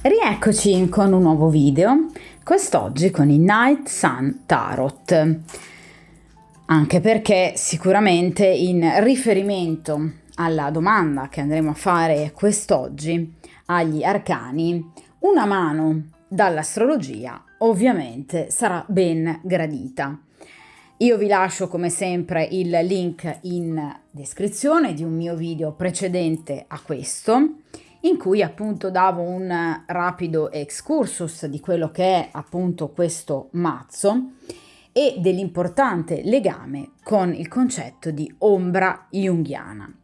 Rieccoci con un nuovo video, quest'oggi con il Night Sun Tarot, anche perché sicuramente in riferimento alla domanda che andremo a fare quest'oggi agli arcani, una mano dall'astrologia ovviamente sarà ben gradita. Io vi lascio come sempre il link in descrizione di un mio video precedente a questo, in cui appunto davo un rapido excursus di quello che è appunto questo mazzo e dell'importante legame con il concetto di ombra junghiana,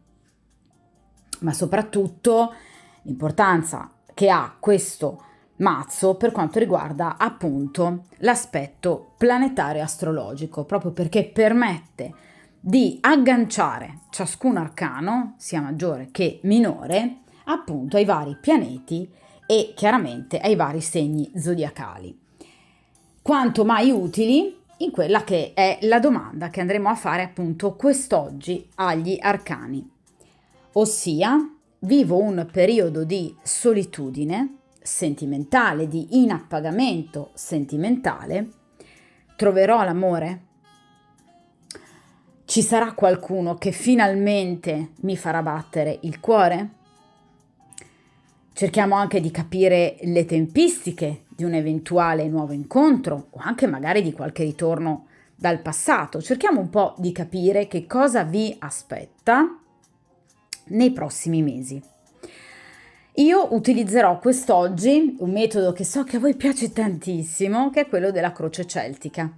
ma soprattutto l'importanza che ha questo mazzo per quanto riguarda appunto l'aspetto planetario astrologico, proprio perché permette di agganciare ciascun arcano, sia maggiore che minore, appunto ai vari pianeti e chiaramente ai vari segni zodiacali. Quanto mai utili in quella che è la domanda che andremo a fare appunto quest'oggi agli arcani, ossia: vivo un periodo di solitudine sentimentale, di inappagamento sentimentale, troverò l'amore? Ci sarà qualcuno che finalmente mi farà battere il cuore? Cerchiamo anche di capire le tempistiche di un eventuale nuovo incontro o anche magari di qualche ritorno dal passato. Cerchiamo un po' di capire che cosa vi aspetta nei prossimi mesi. Io utilizzerò quest'oggi un metodo che so che a voi piace tantissimo, che è quello della croce celtica,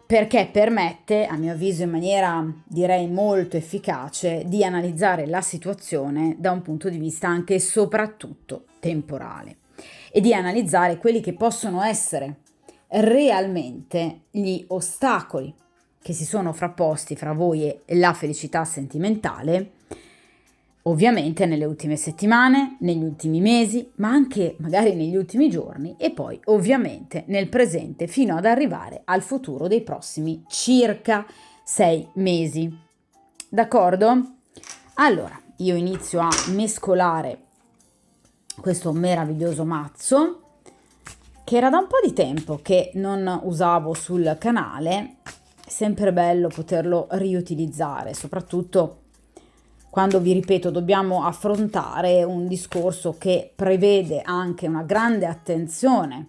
perché permette, a mio avviso in maniera direi molto efficace, di analizzare la situazione da un punto di vista anche e soprattutto temporale e di analizzare quelli che possono essere realmente gli ostacoli che si sono frapposti fra voi e la felicità sentimentale, ovviamente nelle ultime settimane, negli ultimi mesi, ma anche magari negli ultimi giorni e poi ovviamente nel presente fino ad arrivare al futuro dei prossimi circa 6 mesi. D'accordo? Allora, io inizio a mescolare questo meraviglioso mazzo che era da un po' di tempo che non usavo sul canale. È sempre bello poterlo riutilizzare, soprattutto quando, vi ripeto, dobbiamo affrontare un discorso che prevede anche una grande attenzione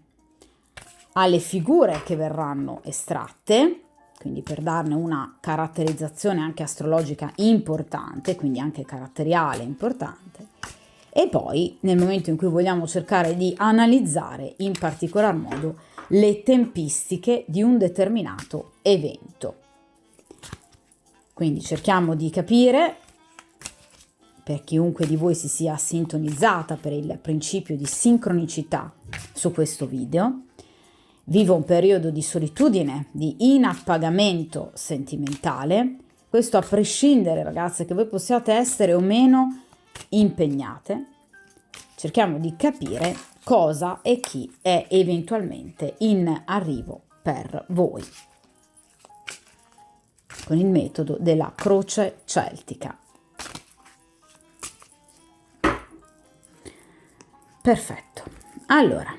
alle figure che verranno estratte, quindi per darne una caratterizzazione anche astrologica importante, quindi anche caratteriale importante, e poi nel momento in cui vogliamo cercare di analizzare in particolar modo le tempistiche di un determinato evento. Quindi cerchiamo di capire, per chiunque di voi si sia sintonizzata per il principio di sincronicità su questo video, vivo un periodo di solitudine, di inappagamento sentimentale, questo a prescindere, ragazze, che voi possiate essere o meno impegnate. Cerchiamo di capire cosa e chi è eventualmente in arrivo per voi con il metodo della croce celtica. Perfetto, allora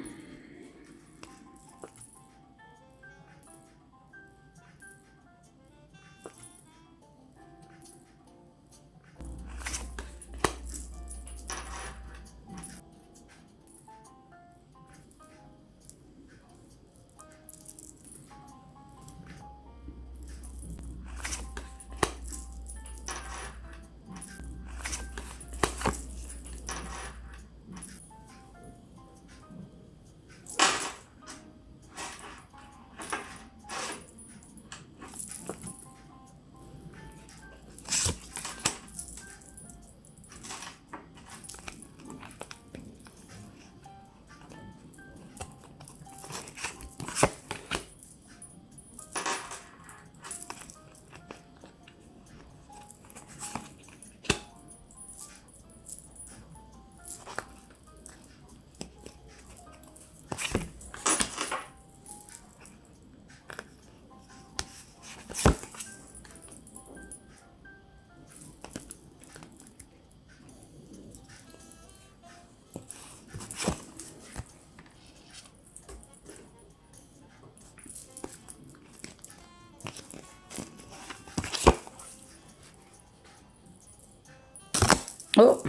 Oh,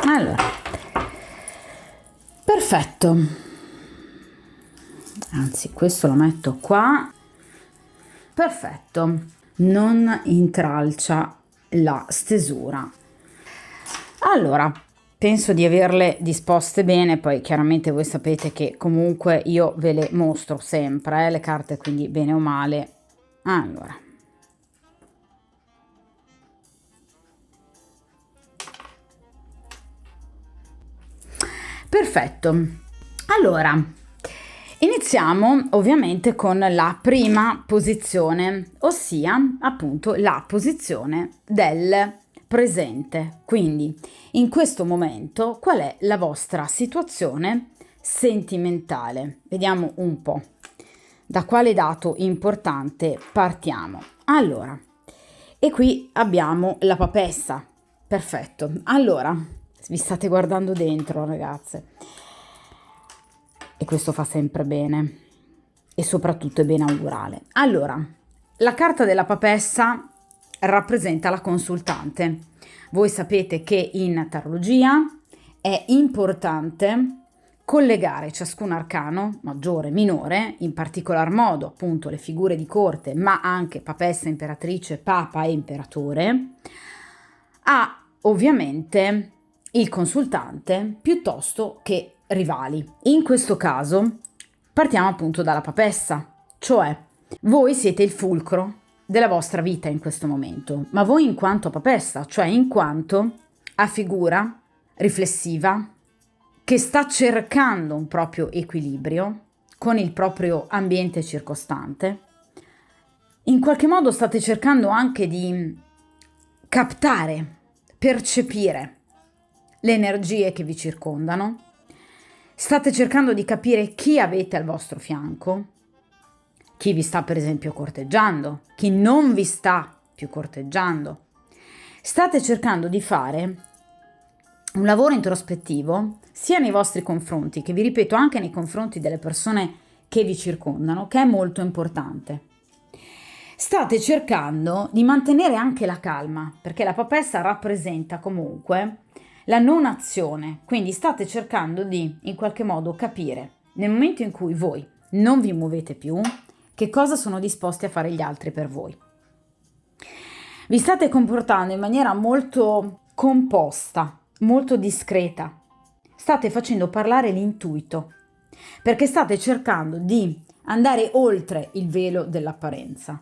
allora, perfetto. Anzi, questo lo metto qua. Perfetto, non intralcia la stesura. Allora, penso di averle disposte bene, poi chiaramente voi sapete che comunque io ve le mostro sempre, le carte, quindi bene o male. Allora. Perfetto. Allora, iniziamo ovviamente con la prima posizione, ossia appunto la posizione del presente. Quindi, in questo momento, qual è la vostra situazione sentimentale? Vediamo un po'. Da quale dato importante partiamo? Allora, e qui abbiamo la papessa. Perfetto. Allora, vi state guardando dentro, ragazze. E questo fa sempre bene. E soprattutto è ben augurale. Allora, la carta della papessa rappresenta la consultante. Voi sapete che in tarologia è importante collegare ciascun arcano, maggiore, minore, in particolar modo appunto le figure di corte, ma anche papessa, imperatrice, papa e imperatore, a ovviamente il consultante piuttosto che rivali. In questo caso partiamo appunto dalla papessa, cioè voi siete il fulcro della vostra vita in questo momento, ma voi in quanto papessa, cioè in quanto a figura riflessiva, che sta cercando un proprio equilibrio con il proprio ambiente circostante, in qualche modo state cercando anche di captare, percepire le energie che vi circondano, state cercando di capire chi avete al vostro fianco, chi vi sta per esempio corteggiando, chi non vi sta più corteggiando. State cercando di fare un lavoro introspettivo sia nei vostri confronti che, vi ripeto, anche nei confronti delle persone che vi circondano, che è molto importante. State cercando di mantenere anche la calma, perché la papessa rappresenta comunque la non azione, quindi state cercando di in qualche modo capire nel momento in cui voi non vi muovete più che cosa sono disposti a fare gli altri per voi. Vi state comportando in maniera molto composta, molto discreta. State facendo parlare l'intuito, perché state cercando di andare oltre il velo dell'apparenza,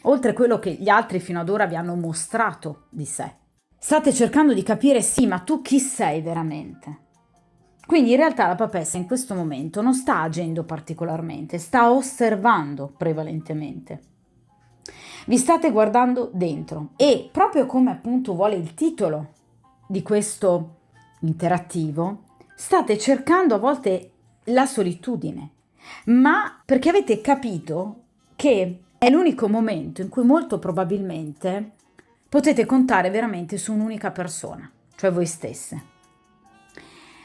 oltre quello che gli altri fino ad ora vi hanno mostrato di sé. State cercando di capire, sì, ma tu chi sei veramente? Quindi in realtà la papessa in questo momento non sta agendo particolarmente, sta osservando prevalentemente. Vi state guardando dentro e proprio come appunto vuole il titolo di questo interattivo, state cercando a volte la solitudine, ma perché avete capito che è l'unico momento in cui molto probabilmente potete contare veramente su un'unica persona, cioè voi stesse.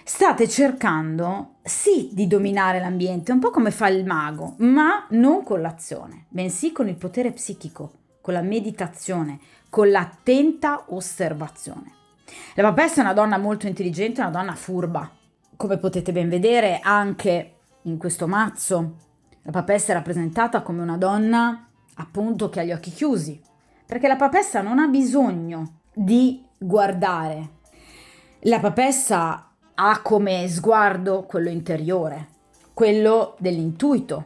State cercando, sì, di dominare l'ambiente, un po' come fa il mago, ma non con l'azione, bensì con il potere psichico, con la meditazione, con l'attenta osservazione. La papessa è una donna molto intelligente, una donna furba. Come potete ben vedere anche in questo mazzo, la papessa è rappresentata come una donna appunto che ha gli occhi chiusi, perché la papessa non ha bisogno di guardare. La papessa ha come sguardo quello interiore, quello dell'intuito,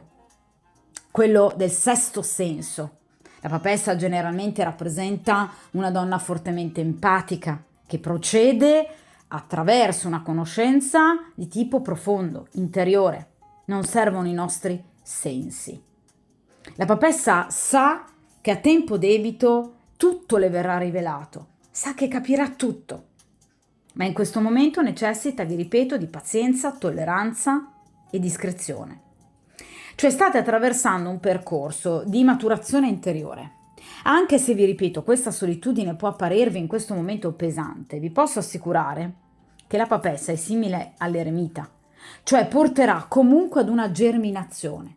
quello del sesto senso. La papessa generalmente rappresenta una donna fortemente empatica che procede attraverso una conoscenza di tipo profondo, interiore. Non servono i nostri sensi. La papessa sa che a tempo debito tutto le verrà rivelato, sa che capirà tutto. Ma in questo momento necessita, vi ripeto, di pazienza, tolleranza e discrezione. Cioè state attraversando un percorso di maturazione interiore. Anche se, vi ripeto, questa solitudine può apparirvi in questo momento pesante, vi posso assicurare che la papessa è simile all'eremita, cioè porterà comunque ad una germinazione.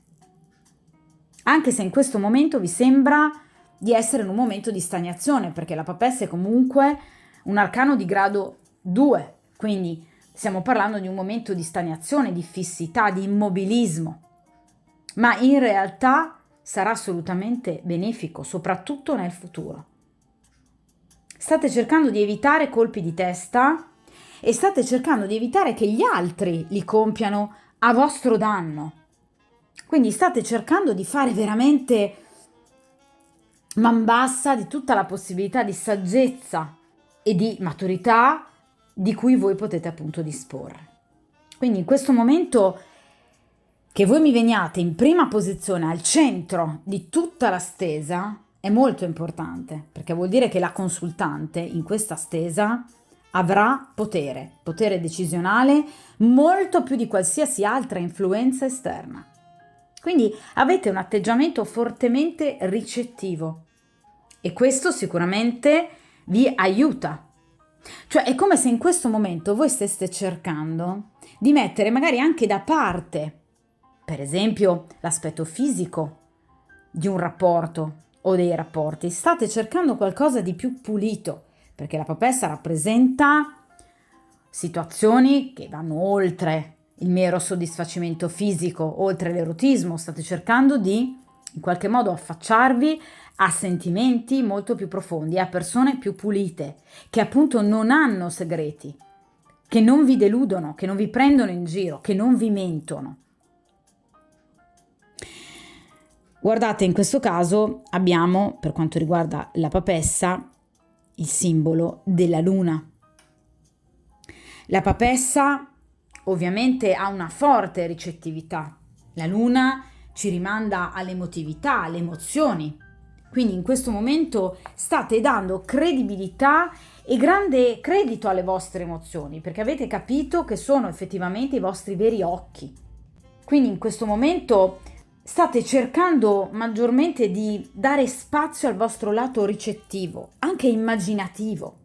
Anche se in questo momento vi sembra di essere in un momento di stagnazione, perché la papessa è comunque un arcano di grado 2, quindi stiamo parlando di un momento di stagnazione, di fissità, di immobilismo, ma in realtà sarà assolutamente benefico, soprattutto nel futuro. State cercando di evitare colpi di testa e state cercando di evitare che gli altri li compiano a vostro danno. Quindi state cercando di fare veramente man bassa di tutta la possibilità di saggezza e di maturità di cui voi potete appunto disporre. Quindi in questo momento che voi mi veniate in prima posizione al centro di tutta la stesa è molto importante, perché vuol dire che la consultante in questa stesa avrà potere decisionale molto più di qualsiasi altra influenza esterna. Quindi avete un atteggiamento fortemente ricettivo e questo sicuramente vi aiuta. Cioè è come se in questo momento voi steste cercando di mettere magari anche da parte, per esempio, l'aspetto fisico di un rapporto o dei rapporti. State cercando qualcosa di più pulito, perché la papessa rappresenta situazioni che vanno oltre il mero soddisfacimento fisico, oltre l'erotismo. State cercando di in qualche modo affacciarvi a sentimenti molto più profondi, a persone più pulite, che appunto non hanno segreti, che non vi deludono, che non vi prendono in giro, che non vi mentono. Guardate, in questo caso abbiamo, per quanto riguarda la papessa, il simbolo della luna. La papessa ovviamente ha una forte ricettività. La luna ci rimanda all'emotività, alle emozioni. Quindi in questo momento state dando credibilità e grande credito alle vostre emozioni, perché avete capito che sono effettivamente i vostri veri occhi. Quindi in questo momento state cercando maggiormente di dare spazio al vostro lato ricettivo, anche immaginativo.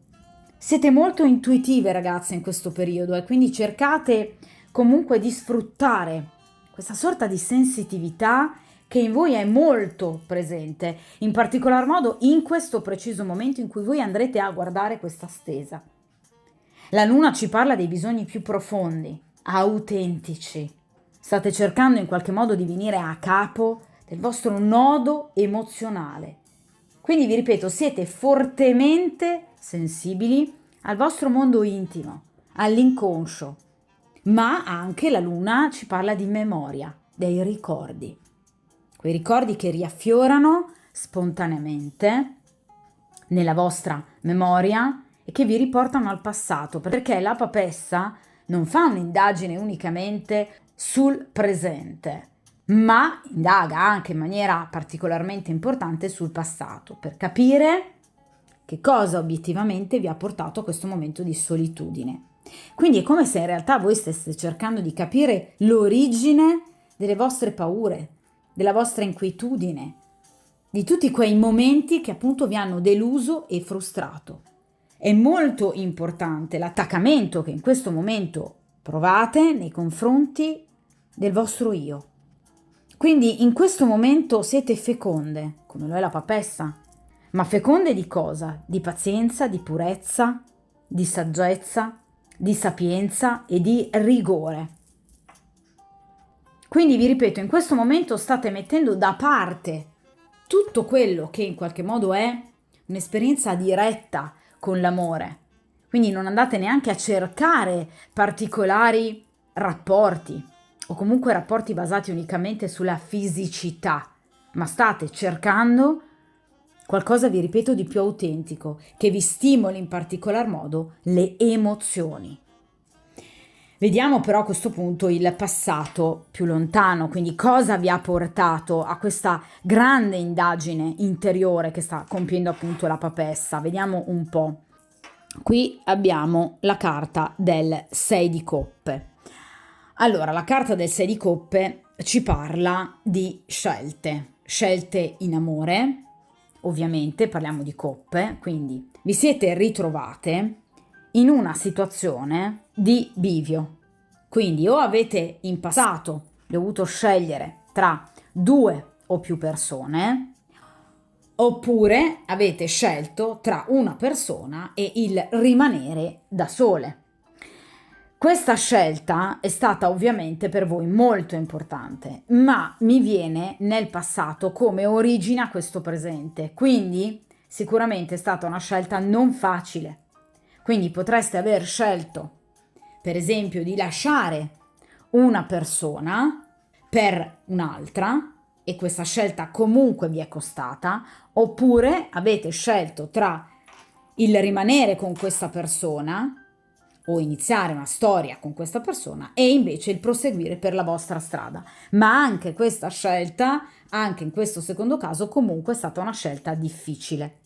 Siete molto intuitive, ragazze, in questo periodo e quindi cercate comunque di sfruttare questa sorta di sensitività che in voi è molto presente, in particolar modo in questo preciso momento in cui voi andrete a guardare questa stesa. La luna ci parla dei bisogni più profondi, autentici. State cercando in qualche modo di venire a capo del vostro nodo emozionale. Quindi vi ripeto, siete fortemente sensibili al vostro mondo intimo, all'inconscio, ma anche la luna ci parla di memoria, dei ricordi. Quei ricordi che riaffiorano spontaneamente nella vostra memoria e che vi riportano al passato, perché la papessa non fa un'indagine unicamente sul presente, ma indaga anche in maniera particolarmente importante sul passato, per capire che cosa obiettivamente vi ha portato a questo momento di solitudine. Quindi è come se in realtà voi stesse cercando di capire l'origine delle vostre paure, della vostra inquietudine, di tutti quei momenti che appunto vi hanno deluso e frustrato. È molto importante l'attaccamento che in questo momento provate nei confronti del vostro io. Quindi in questo momento siete feconde, come lo è la papessa, ma feconde di cosa? Di pazienza, di purezza, di saggezza, di sapienza e di rigore. Quindi vi ripeto, in questo momento state mettendo da parte tutto quello che in qualche modo è un'esperienza diretta con l'amore. Quindi non andate neanche a cercare particolari rapporti o comunque rapporti basati unicamente sulla fisicità, ma state cercando qualcosa, vi ripeto, di più autentico, che vi stimoli in particolar modo le emozioni. Vediamo però a questo punto il passato più lontano, quindi cosa vi ha portato a questa grande indagine interiore che sta compiendo appunto la papessa. Vediamo un po'. Qui abbiamo la carta del 6 di coppe. Allora, la carta del 6 di coppe ci parla di scelte in amore, ovviamente parliamo di coppe, quindi vi siete ritrovate in una situazione di bivio. Quindi o avete in passato dovuto scegliere tra due o più persone, Oppure avete scelto tra una persona e il rimanere da sole. Questa scelta è stata ovviamente per voi molto importante, ma mi viene nel passato come origina questo presente, quindi sicuramente è stata una scelta non facile. Quindi potreste aver scelto, per esempio, di lasciare una persona per un'altra e questa scelta comunque vi è costata, oppure avete scelto tra il rimanere con questa persona o iniziare una storia con questa persona e invece il proseguire per la vostra strada. Ma anche questa scelta, anche in questo secondo caso, comunque è stata una scelta difficile.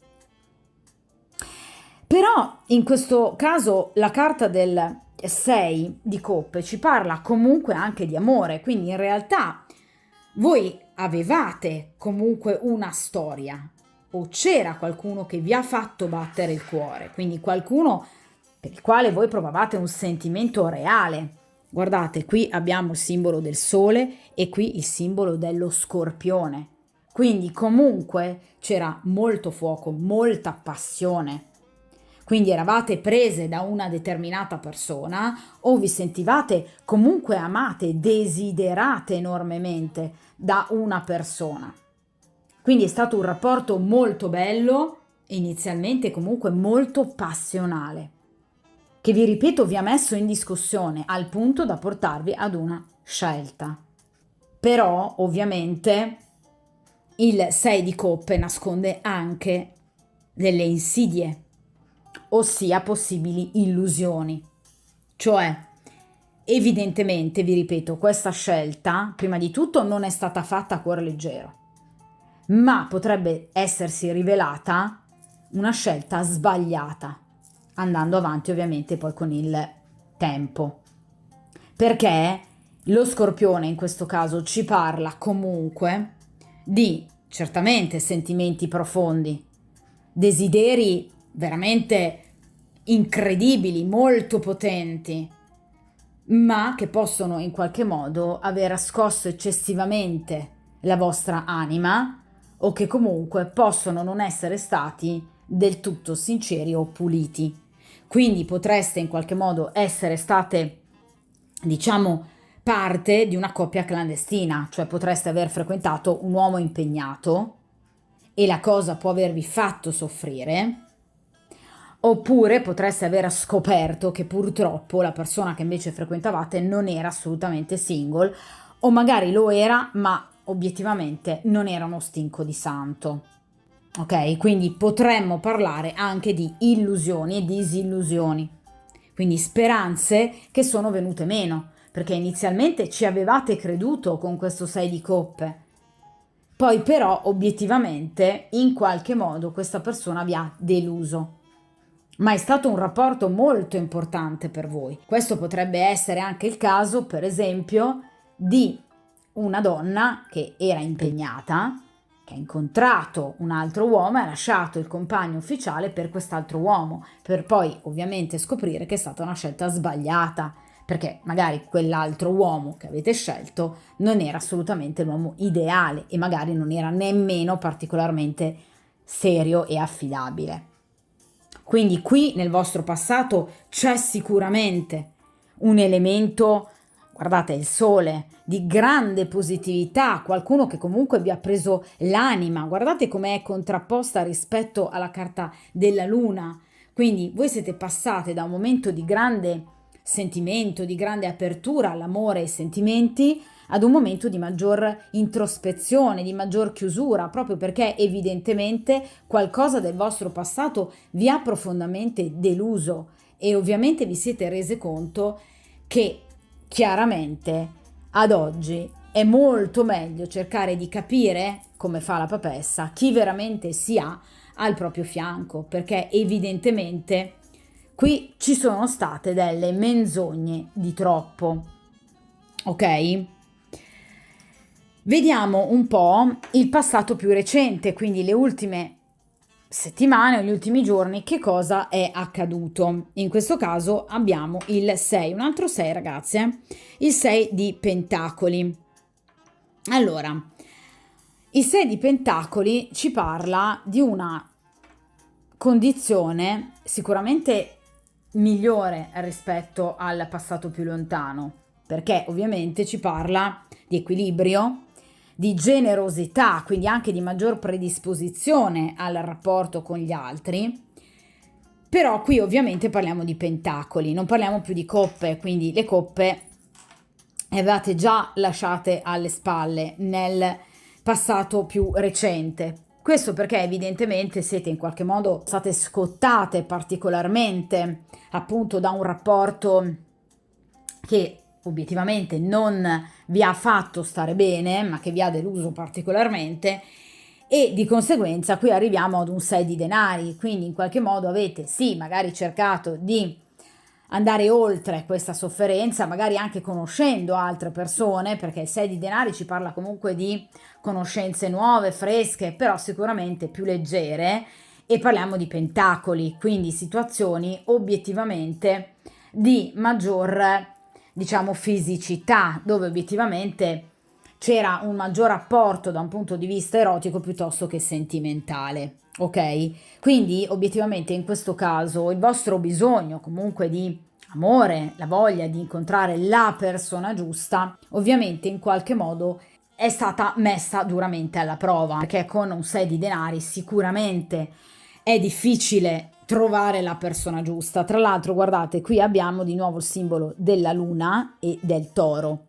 Però in questo caso la carta del 6 di coppe ci parla comunque anche di amore, quindi in realtà voi avevate comunque una storia o c'era qualcuno che vi ha fatto battere il cuore, quindi qualcuno per il quale voi provavate un sentimento reale. Guardate, qui abbiamo il simbolo del sole e qui il simbolo dello scorpione. Quindi comunque c'era molto fuoco, molta passione. Quindi eravate prese da una determinata persona o vi sentivate comunque amate, desiderate enormemente da una persona. Quindi è stato un rapporto molto bello e inizialmente comunque molto passionale, che vi ripeto vi ha messo in discussione al punto da portarvi ad una scelta. Però ovviamente il 6 di coppe nasconde anche delle insidie, ossia possibili illusioni. Cioè, evidentemente, vi ripeto, questa scelta, prima di tutto, non è stata fatta a cuore leggero, ma potrebbe essersi rivelata una scelta sbagliata, andando avanti ovviamente poi con il tempo. Perché lo scorpione in questo caso ci parla comunque di certamente sentimenti profondi, desideri veramente incredibili, molto potenti, ma che possono in qualche modo aver scosso eccessivamente la vostra anima o che comunque possono non essere stati del tutto sinceri o puliti. Quindi potreste in qualche modo essere state, diciamo, parte di una coppia clandestina, cioè potreste aver frequentato un uomo impegnato e la cosa può avervi fatto soffrire, oppure potreste aver scoperto che purtroppo la persona che invece frequentavate non era assolutamente single, o magari lo era, ma obiettivamente non era uno stinco di santo. Ok? Quindi potremmo parlare anche di illusioni e disillusioni, quindi speranze che sono venute meno, perché inizialmente ci avevate creduto con questo 6 di coppe. Poi però obiettivamente in qualche modo questa persona vi ha deluso. Ma è stato un rapporto molto importante per voi. Questo potrebbe essere anche il caso, per esempio, di una donna che era impegnata, che ha incontrato un altro uomo e ha lasciato il compagno ufficiale per quest'altro uomo, per poi ovviamente scoprire che è stata una scelta sbagliata, perché magari quell'altro uomo che avete scelto non era assolutamente l'uomo ideale e magari non era nemmeno particolarmente serio e affidabile. Quindi qui nel vostro passato c'è sicuramente un elemento, guardate, il sole, di grande positività, qualcuno che comunque vi ha preso l'anima. Guardate com'è contrapposta rispetto alla carta della luna. Quindi voi siete passate da un momento di grande sentimento, di grande apertura all'amore e ai sentimenti, ad un momento di maggior introspezione, di maggior chiusura, proprio perché evidentemente qualcosa del vostro passato vi ha profondamente deluso e ovviamente vi siete rese conto che chiaramente ad oggi è molto meglio cercare di capire, come fa la papessa, chi veramente si ha al proprio fianco, perché evidentemente qui ci sono state delle menzogne di troppo, ok? Vediamo un po' il passato più recente, quindi le ultime settimane o gli ultimi giorni, che cosa è accaduto. In questo caso abbiamo il 6, un altro 6 ragazze, il 6 di pentacoli. Allora, Il 6 di Pentacoli ci parla di una condizione sicuramente migliore rispetto al passato più lontano, perché ovviamente ci parla di equilibrio, di generosità, quindi anche di maggior predisposizione al rapporto con gli altri. Però qui ovviamente parliamo di pentacoli, non parliamo più di coppe, quindi le coppe avevate già lasciate alle spalle nel passato più recente. Questo perché evidentemente siete in qualche modo state scottate particolarmente appunto da un rapporto che obiettivamente non vi ha fatto stare bene, ma che vi ha deluso particolarmente, e di conseguenza qui arriviamo ad un 6 di denari, quindi in qualche modo avete sì magari cercato di andare oltre questa sofferenza, magari anche conoscendo altre persone, perché il 6 di denari ci parla comunque di conoscenze nuove, fresche, però sicuramente più leggere, e parliamo di pentacoli, quindi situazioni obiettivamente di maggior, diciamo, fisicità, dove obiettivamente c'era un maggior apporto da un punto di vista erotico piuttosto che sentimentale. Ok? Quindi obiettivamente in questo caso il vostro bisogno comunque di amore, la voglia di incontrare la persona giusta, ovviamente in qualche modo è stata messa duramente alla prova, perché con un 6 di denari sicuramente è difficile trovare la persona giusta. Tra l'altro, guardate, qui abbiamo di nuovo il simbolo della luna e del toro.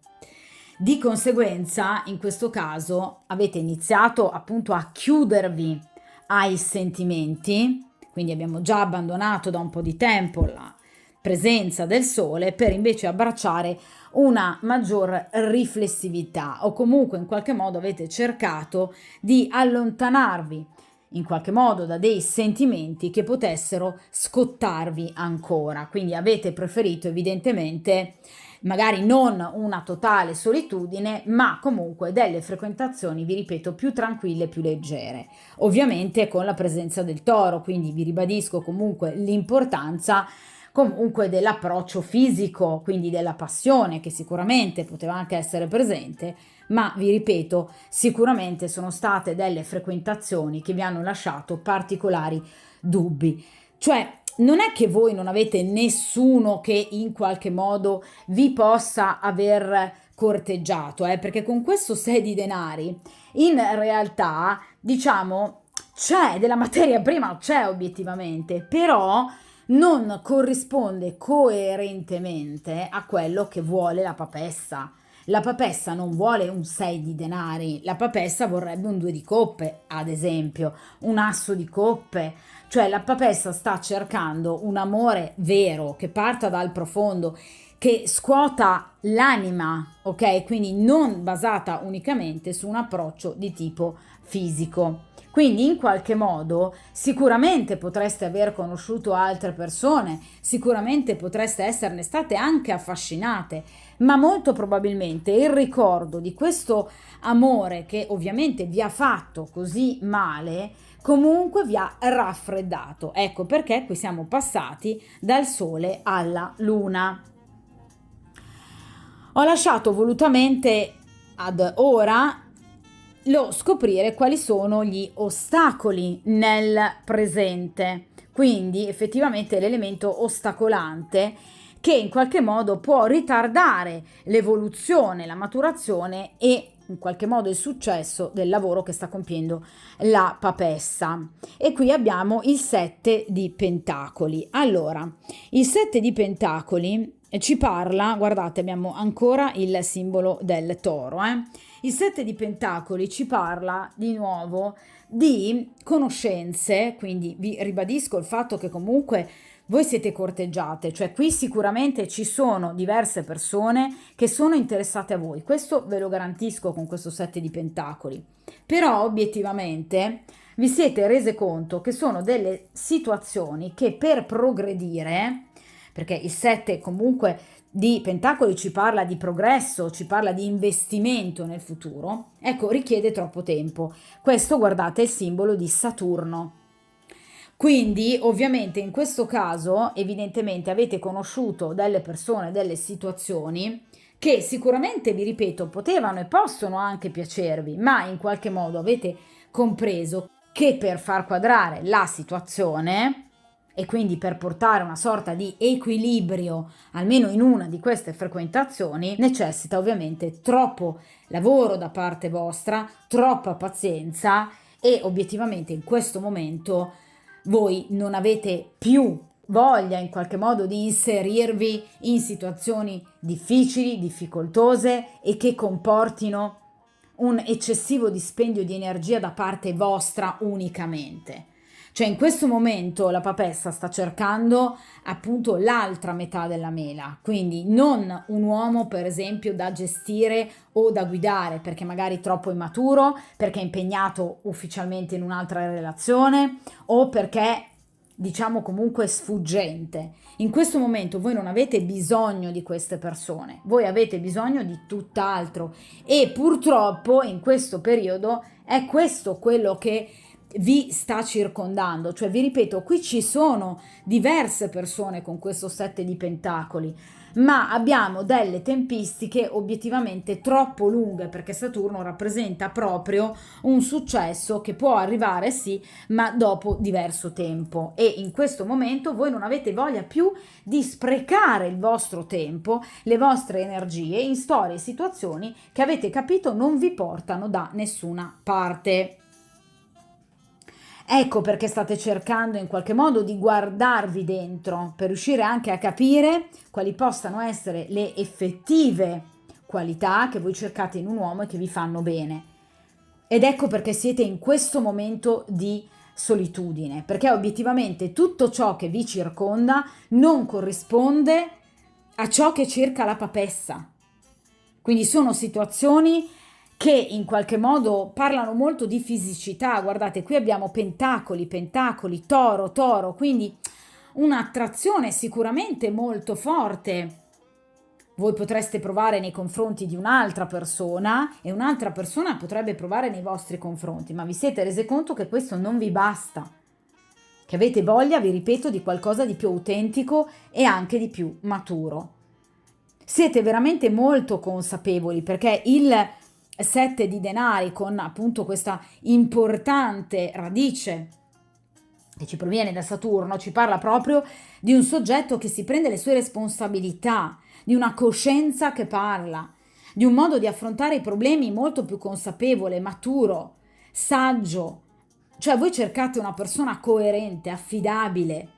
Di conseguenza, in questo caso, avete iniziato appunto a chiudervi ai sentimenti, quindi abbiamo già abbandonato da un po' di tempo la presenza del sole per invece abbracciare una maggior riflessività, o comunque in qualche modo avete cercato di allontanarvi in qualche modo da dei sentimenti che potessero scottarvi ancora. Quindi avete preferito evidentemente magari non una totale solitudine, ma comunque delle frequentazioni, vi ripeto, più tranquille, più leggere. Ovviamente con la presenza del toro, quindi vi ribadisco comunque l'importanza comunque dell'approccio fisico, quindi della passione che sicuramente poteva anche essere presente, ma vi ripeto, sicuramente sono state delle frequentazioni che vi hanno lasciato particolari dubbi. Cioè, non è che voi non avete nessuno che in qualche modo vi possa aver corteggiato, perché con questo 6 di denari in realtà, diciamo, c'è della materia prima, c'è obiettivamente, però non corrisponde coerentemente a quello che vuole la papessa. La papessa non vuole un 6 di denari, la papessa vorrebbe un 2 di coppe, ad esempio, un asso di coppe, cioè la papessa sta cercando un amore vero che parta dal profondo, che scuota l'anima, ok? Quindi non basata unicamente su un approccio di tipo fisico. Quindi in qualche modo sicuramente potreste aver conosciuto altre persone, sicuramente potreste esserne state anche affascinate, ma molto probabilmente il ricordo di questo amore che ovviamente vi ha fatto così male, comunque vi ha raffreddato. Ecco perché qui siamo passati dal sole alla luna. Ho lasciato volutamente ad ora lo scoprire quali sono gli ostacoli nel presente, quindi effettivamente l'elemento ostacolante che in qualche modo può ritardare l'evoluzione, la maturazione e in qualche modo il successo del lavoro che sta compiendo la papessa. E qui abbiamo il 7 di pentacoli. Allora, il 7 di pentacoli ci parla, guardate, abbiamo ancora il simbolo del toro, Il 7 di pentacoli ci parla di nuovo di conoscenze, quindi vi ribadisco il fatto che comunque voi siete corteggiate, cioè qui sicuramente ci sono diverse persone che sono interessate a voi, questo ve lo garantisco con questo 7 di pentacoli, però obiettivamente vi siete rese conto che sono delle situazioni che per progredire, perché il 7 comunque di pentacoli ci parla di progresso, ci parla di investimento nel futuro, ecco, richiede troppo tempo. Questo, guardate, è il simbolo di Saturno. Quindi, ovviamente, in questo caso, evidentemente avete conosciuto delle persone, delle situazioni che sicuramente, vi ripeto, potevano e possono anche piacervi, ma in qualche modo avete compreso che per far quadrare la situazione e quindi per portare una sorta di equilibrio almeno in una di queste frequentazioni necessita ovviamente troppo lavoro da parte vostra, troppa pazienza e obiettivamente in questo momento voi non avete più voglia in qualche modo di inserirvi in situazioni difficili, difficoltose e che comportino un eccessivo dispendio di energia da parte vostra unicamente. Cioè in questo momento la papessa sta cercando appunto l'altra metà della mela, quindi non un uomo per esempio da gestire o da guidare perché magari troppo immaturo, perché è impegnato ufficialmente in un'altra relazione o perché diciamo comunque sfuggente. In questo momento voi non avete bisogno di queste persone, voi avete bisogno di tutt'altro e purtroppo in questo periodo è questo quello che vi sta circondando, cioè vi ripeto, qui ci sono diverse persone con questo 7 di pentacoli, ma abbiamo delle tempistiche obiettivamente troppo lunghe perché Saturno rappresenta proprio un successo che può arrivare sì, ma dopo diverso tempo e in questo momento voi non avete voglia più di sprecare il vostro tempo, le vostre energie in storie e situazioni che avete capito non vi portano da nessuna parte. Ecco perché state cercando in qualche modo di guardarvi dentro per riuscire anche a capire quali possano essere le effettive qualità che voi cercate in un uomo e che vi fanno bene. Ed ecco perché siete in questo momento di solitudine, perché obiettivamente tutto ciò che vi circonda non corrisponde a ciò che cerca la papessa. Quindi sono situazioni che in qualche modo parlano molto di fisicità. Guardate, qui abbiamo pentacoli, pentacoli, toro, toro, quindi un'attrazione sicuramente molto forte. Voi potreste provare nei confronti di un'altra persona e un'altra persona potrebbe provare nei vostri confronti, ma vi siete resi conto che questo non vi basta, che avete voglia, vi ripeto, di qualcosa di più autentico e anche di più maturo. Siete veramente molto consapevoli perché il 7 di denari con appunto questa importante radice che ci proviene da Saturno, ci parla proprio di un soggetto che si prende le sue responsabilità, di una coscienza che parla, di un modo di affrontare i problemi molto più consapevole, maturo, saggio. Cioè voi cercate una persona coerente, affidabile,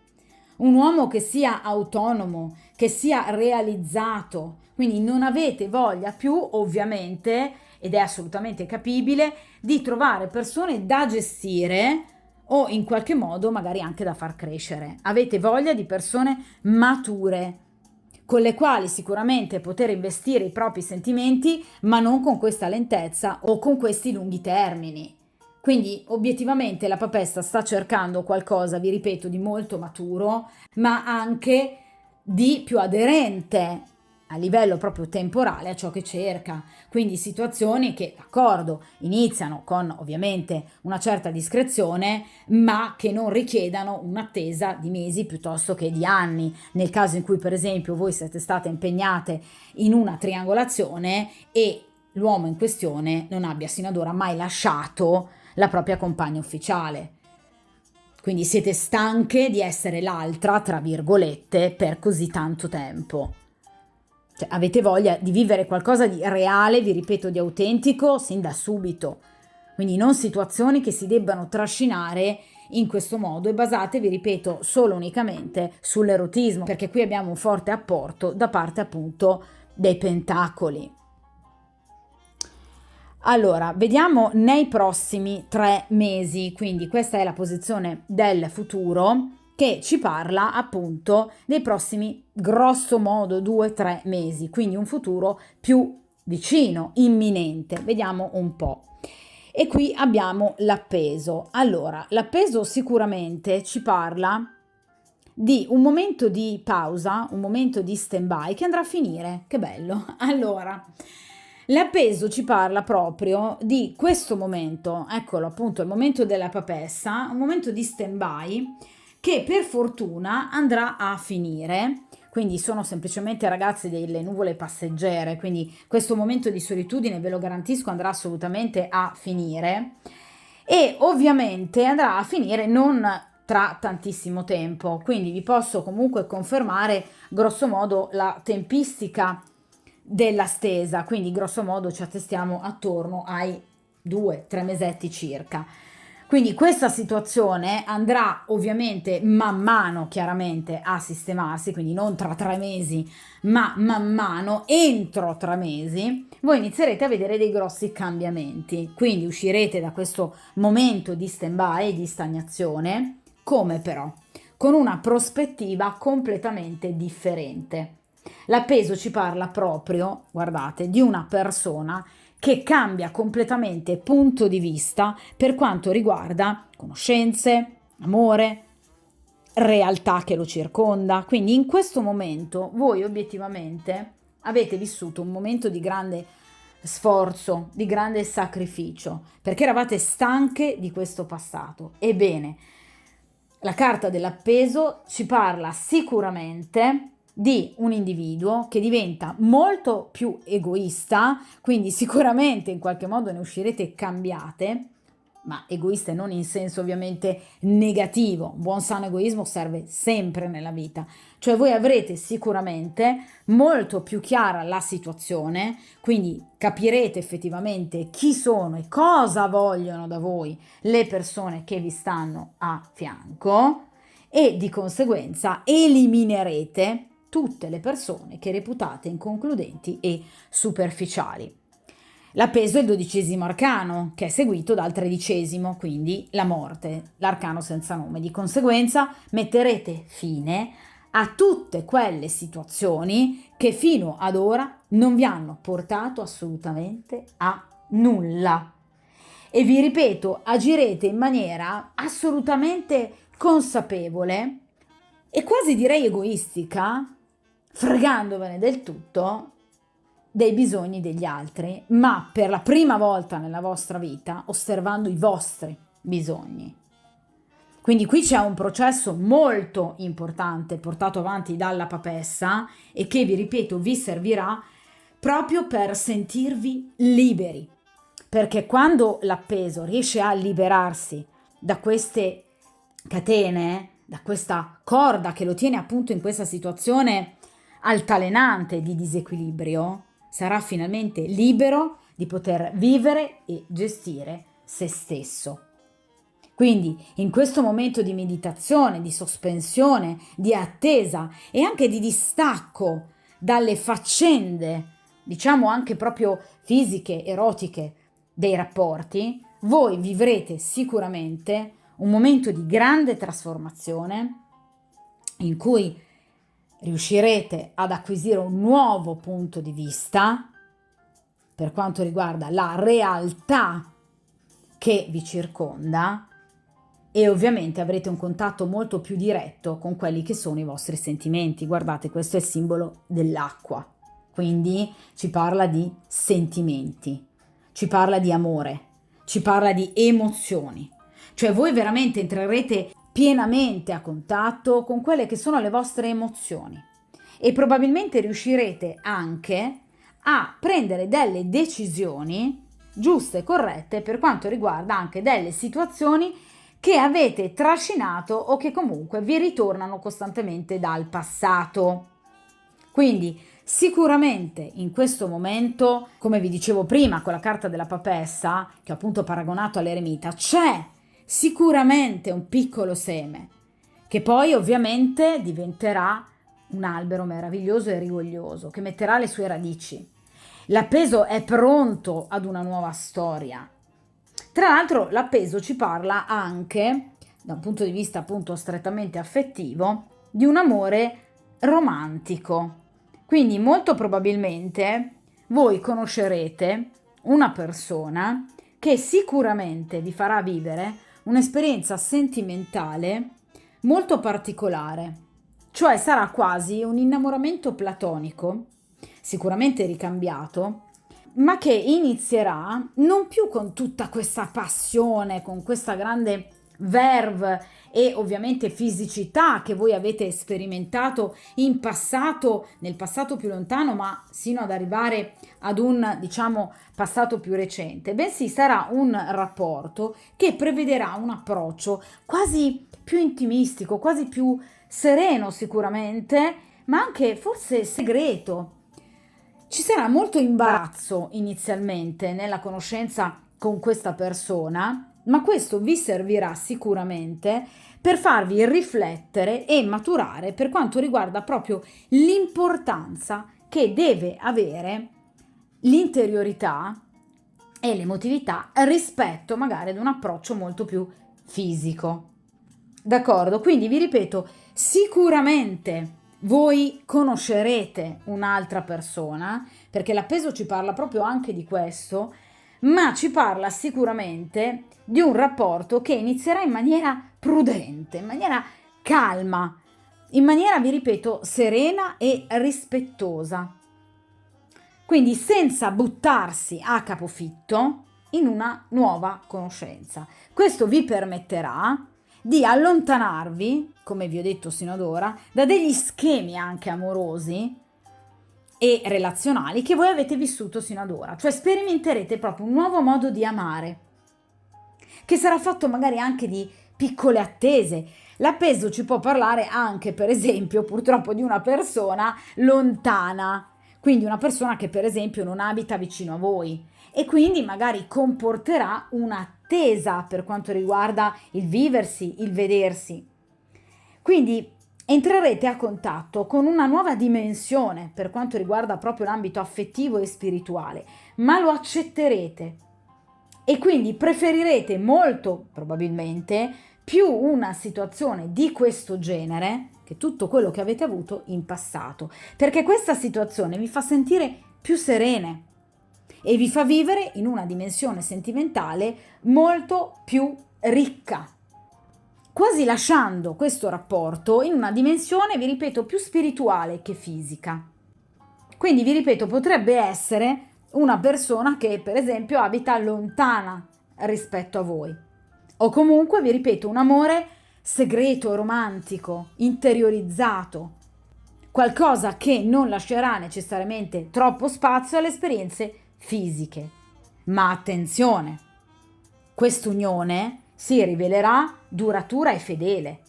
un uomo che sia autonomo, che sia realizzato. Quindi non avete voglia più, ovviamente, ed è assolutamente capibile, di trovare persone da gestire o in qualche modo magari anche da far crescere. Avete voglia di persone mature, con le quali sicuramente poter investire i propri sentimenti, ma non con questa lentezza o con questi lunghi termini. Quindi obiettivamente la papessa sta cercando qualcosa, vi ripeto, di molto maturo, ma anche di più aderente a livello proprio temporale a ciò che cerca. Quindi situazioni che, d'accordo, iniziano con ovviamente una certa discrezione, ma che non richiedano un'attesa di mesi piuttosto che di anni. Nel caso in cui, per esempio, voi siete state impegnate in una triangolazione e l'uomo in questione non abbia sino ad ora mai lasciato la propria compagna ufficiale. Quindi siete stanche di essere l'altra, tra virgolette, per così tanto tempo. Cioè, avete voglia di vivere qualcosa di reale, vi ripeto, di autentico, sin da subito. Quindi non situazioni che si debbano trascinare in questo modo e basate, vi ripeto, solo unicamente sull'erotismo, perché qui abbiamo un forte apporto da parte appunto dei pentacoli. Allora, vediamo nei prossimi 3 mesi, quindi questa è la posizione del futuro che ci parla appunto dei prossimi grosso modo 2-3 mesi, quindi un futuro più vicino, imminente. Vediamo un po'. E qui abbiamo l'appeso. Allora, l'appeso sicuramente ci parla di un momento di pausa, un momento di stand-by che andrà a finire. Che bello! Allora, l'appeso ci parla proprio di questo momento, eccolo appunto, il momento della papessa, un momento di stand-by che per fortuna andrà a finire quindi sono semplicemente ragazzi delle nuvole passeggere, quindi questo momento di solitudine, ve lo garantisco, andrà assolutamente a finire e ovviamente andrà a finire non tra tantissimo tempo, quindi vi posso comunque confermare grosso modo la tempistica della stesa, quindi grosso modo ci attestiamo attorno ai 2-3 mesetti circa. Quindi questa situazione andrà ovviamente man mano chiaramente a sistemarsi, quindi non tra 3 mesi, ma man mano, entro 3 mesi, voi inizierete a vedere dei grossi cambiamenti. Quindi uscirete da questo momento di stand-by, di stagnazione, come però? Con una prospettiva completamente differente. L'appeso ci parla proprio, guardate, di una persona che cambia completamente punto di vista per quanto riguarda conoscenze, amore, realtà che lo circonda. Quindi in questo momento voi obiettivamente avete vissuto un momento di grande sforzo, di grande sacrificio, perché eravate stanche di questo passato. Ebbene, la carta dell'appeso ci parla sicuramente di un individuo che diventa molto più egoista, quindi sicuramente in qualche modo ne uscirete cambiate, ma egoiste non in senso ovviamente negativo. Un buon sano egoismo serve sempre nella vita, cioè voi avrete sicuramente molto più chiara la situazione, quindi capirete effettivamente chi sono e cosa vogliono da voi le persone che vi stanno a fianco e di conseguenza eliminerete tutte le persone che reputate inconcludenti e superficiali. L'appeso è il 12° arcano, che è seguito dal 13°, quindi la morte, l'arcano senza nome. Di conseguenza metterete fine a tutte quelle situazioni che fino ad ora non vi hanno portato assolutamente a nulla. E vi ripeto, agirete in maniera assolutamente consapevole e quasi direi egoistica, fregandovene del tutto dei bisogni degli altri, ma per la prima volta nella vostra vita osservando i vostri bisogni. Quindi qui c'è un processo molto importante portato avanti dalla papessa e che, vi ripeto, vi servirà proprio per sentirvi liberi, perché quando l'appeso riesce a liberarsi da queste catene, da questa corda che lo tiene appunto in questa situazione altalenante di disequilibrio, sarà finalmente libero di poter vivere e gestire se stesso. Quindi in questo momento di meditazione, di sospensione, di attesa e anche di distacco dalle faccende, diciamo anche proprio fisiche, erotiche dei rapporti, voi vivrete sicuramente un momento di grande trasformazione in cui riuscirete ad acquisire un nuovo punto di vista per quanto riguarda la realtà che vi circonda e ovviamente avrete un contatto molto più diretto con quelli che sono i vostri sentimenti. Guardate, questo è il simbolo dell'acqua, quindi ci parla di sentimenti, ci parla di amore, ci parla di emozioni, cioè voi veramente entrerete pienamente a contatto con quelle che sono le vostre emozioni e probabilmente riuscirete anche a prendere delle decisioni giuste e corrette per quanto riguarda anche delle situazioni che avete trascinato o che comunque vi ritornano costantemente dal passato. Quindi sicuramente in questo momento, come vi dicevo prima con la carta della papessa, che ho appunto paragonato all'eremita, c'è sicuramente un piccolo seme che poi ovviamente diventerà un albero meraviglioso e rigoglioso che metterà le sue radici. L'appeso è pronto ad una nuova storia. Tra l'altro l'appeso ci parla anche, da un punto di vista appunto strettamente affettivo, di un amore romantico. Quindi molto probabilmente voi conoscerete una persona che sicuramente vi farà vivere un'esperienza sentimentale molto particolare, cioè sarà quasi un innamoramento platonico, sicuramente ricambiato, ma che inizierà non più con tutta questa passione, con questa grande verve e ovviamente fisicità che voi avete sperimentato in passato, nel passato più lontano, ma sino ad arrivare ad un, diciamo, passato più recente, bensì sarà un rapporto che prevederà un approccio quasi più intimistico, quasi più sereno sicuramente, ma anche forse segreto. Ci sarà molto imbarazzo inizialmente nella conoscenza con questa persona, ma questo vi servirà sicuramente per farvi riflettere e maturare per quanto riguarda proprio l'importanza che deve avere l'interiorità e l'emotività rispetto magari ad un approccio molto più fisico. D'accordo? Quindi vi ripeto, sicuramente voi conoscerete un'altra persona, perché l'appeso ci parla proprio anche di questo, ma ci parla sicuramente di un rapporto che inizierà in maniera prudente, in maniera calma, in maniera, vi ripeto, serena e rispettosa. Quindi senza buttarsi a capofitto in una nuova conoscenza. Questo vi permetterà di allontanarvi, come vi ho detto sino ad ora, da degli schemi anche amorosi e relazionali che voi avete vissuto sino ad ora. Cioè sperimenterete proprio un nuovo modo di amare, che sarà fatto magari anche di piccole attese. L'appeso ci può parlare anche, per esempio, purtroppo di una persona lontana, quindi una persona che per esempio non abita vicino a voi e quindi magari comporterà un'attesa per quanto riguarda il viversi, il vedersi. Quindi entrerete a contatto con una nuova dimensione per quanto riguarda proprio l'ambito affettivo e spirituale, ma lo accetterete e quindi preferirete molto probabilmente più una situazione di questo genere che tutto quello che avete avuto in passato, perché questa situazione vi fa sentire più serene e vi fa vivere in una dimensione sentimentale molto più ricca, quasi lasciando questo rapporto in una dimensione, vi ripeto, più spirituale che fisica. Quindi, vi ripeto, potrebbe essere una persona che, per esempio, abita lontana rispetto a voi. O comunque, vi ripeto, un amore segreto, romantico, interiorizzato. Qualcosa che non lascerà necessariamente troppo spazio alle esperienze fisiche. Ma attenzione, quest'unione si rivelerà duratura e fedele,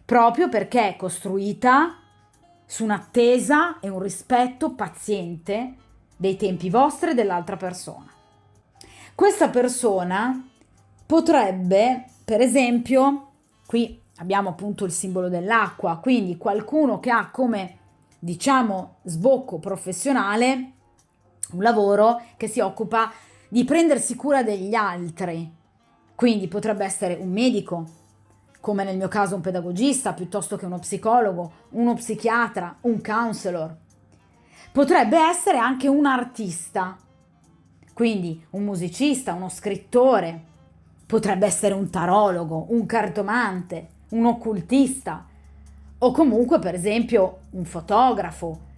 proprio perché è costruita su un'attesa e un rispetto paziente dei tempi vostri e dell'altra persona. Questa persona potrebbe, per esempio, qui abbiamo appunto il simbolo dell'acqua, quindi qualcuno che ha come, diciamo, sbocco professionale un lavoro che si occupa di prendersi cura degli altri. Quindi potrebbe essere un medico, come nel mio caso un pedagogista, piuttosto che uno psicologo, uno psichiatra, un counselor. Potrebbe essere anche un artista, quindi un musicista, uno scrittore. Potrebbe essere un tarologo, un cartomante, un occultista o comunque per esempio un fotografo,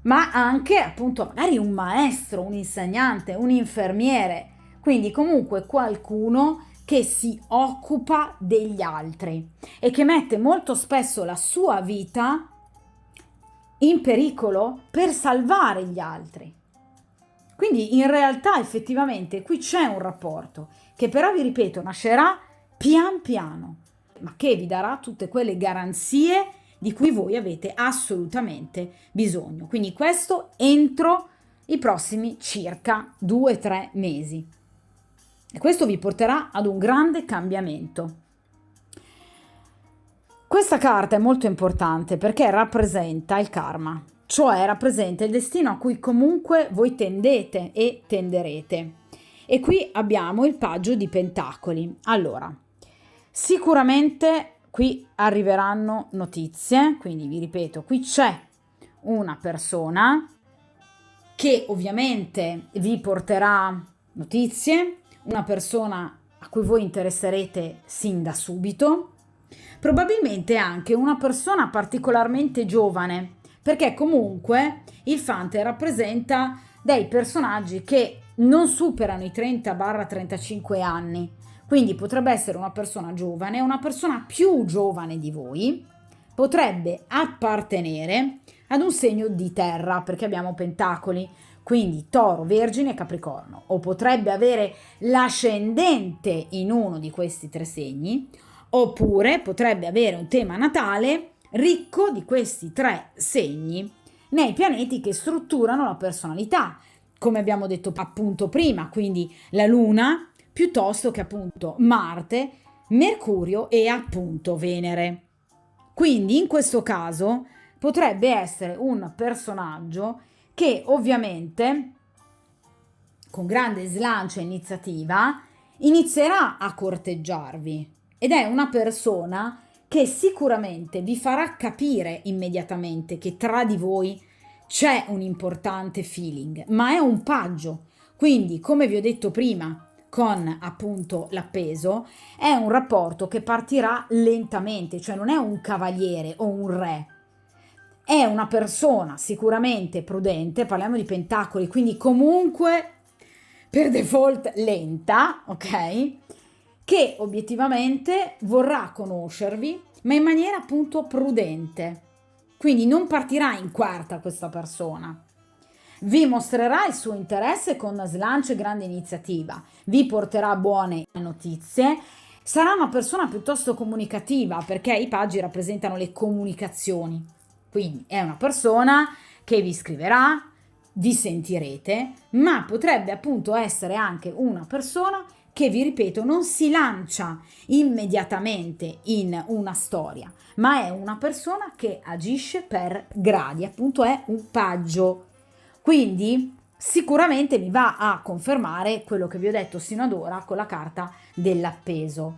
ma anche appunto magari un maestro, un insegnante, un infermiere, quindi comunque qualcuno che si occupa degli altri e che mette molto spesso la sua vita in pericolo per salvare gli altri. Quindi in realtà effettivamente qui c'è un rapporto che però vi ripeto nascerà pian piano, ma che vi darà tutte quelle garanzie di cui voi avete assolutamente bisogno. Quindi questo entro i prossimi circa 2-3 mesi. E questo vi porterà ad un grande cambiamento. Questa carta è molto importante perché rappresenta il karma, cioè rappresenta il destino a cui comunque voi tendete e tenderete. E qui abbiamo il paggio di pentacoli. Allora, sicuramente qui arriveranno notizie, quindi vi ripeto, qui c'è una persona che ovviamente vi porterà notizie, una persona a cui voi interesserete sin da subito, probabilmente anche una persona particolarmente giovane, perché comunque il Fante rappresenta dei personaggi che non superano i 30-35 anni, Quindi potrebbe essere una persona giovane, una persona più giovane di voi, potrebbe appartenere ad un segno di terra, perché abbiamo pentacoli, quindi Toro, Vergine e Capricorno, o potrebbe avere l'ascendente in uno di questi tre segni, oppure potrebbe avere un tema natale ricco di questi tre segni nei pianeti che strutturano la personalità, come abbiamo detto appunto prima, quindi la Luna piuttosto che appunto Marte, Mercurio e appunto Venere. Quindi in questo caso potrebbe essere un personaggio che ovviamente con grande slancio e iniziativa inizierà a corteggiarvi ed è una persona che sicuramente vi farà capire immediatamente che tra di voi c'è un importante feeling, ma è un paggio. Quindi, come vi ho detto prima, con appunto l'appeso, è un rapporto che partirà lentamente, cioè non è un cavaliere o un re. È una persona sicuramente prudente, parliamo di pentacoli, quindi comunque per default lenta, ok? Che obiettivamente vorrà conoscervi, ma in maniera appunto prudente. Quindi non partirà in quarta questa persona. Vi mostrerà il suo interesse con slancio e grande iniziativa, vi porterà buone notizie, sarà una persona piuttosto comunicativa perché i paggi rappresentano le comunicazioni. Quindi è una persona che vi scriverà, vi sentirete, ma potrebbe appunto essere anche una persona che, vi ripeto, non si lancia immediatamente in una storia, ma è una persona che agisce per gradi, appunto è un paggio. Quindi sicuramente mi va a confermare quello che vi ho detto sino ad ora con la carta dell'appeso.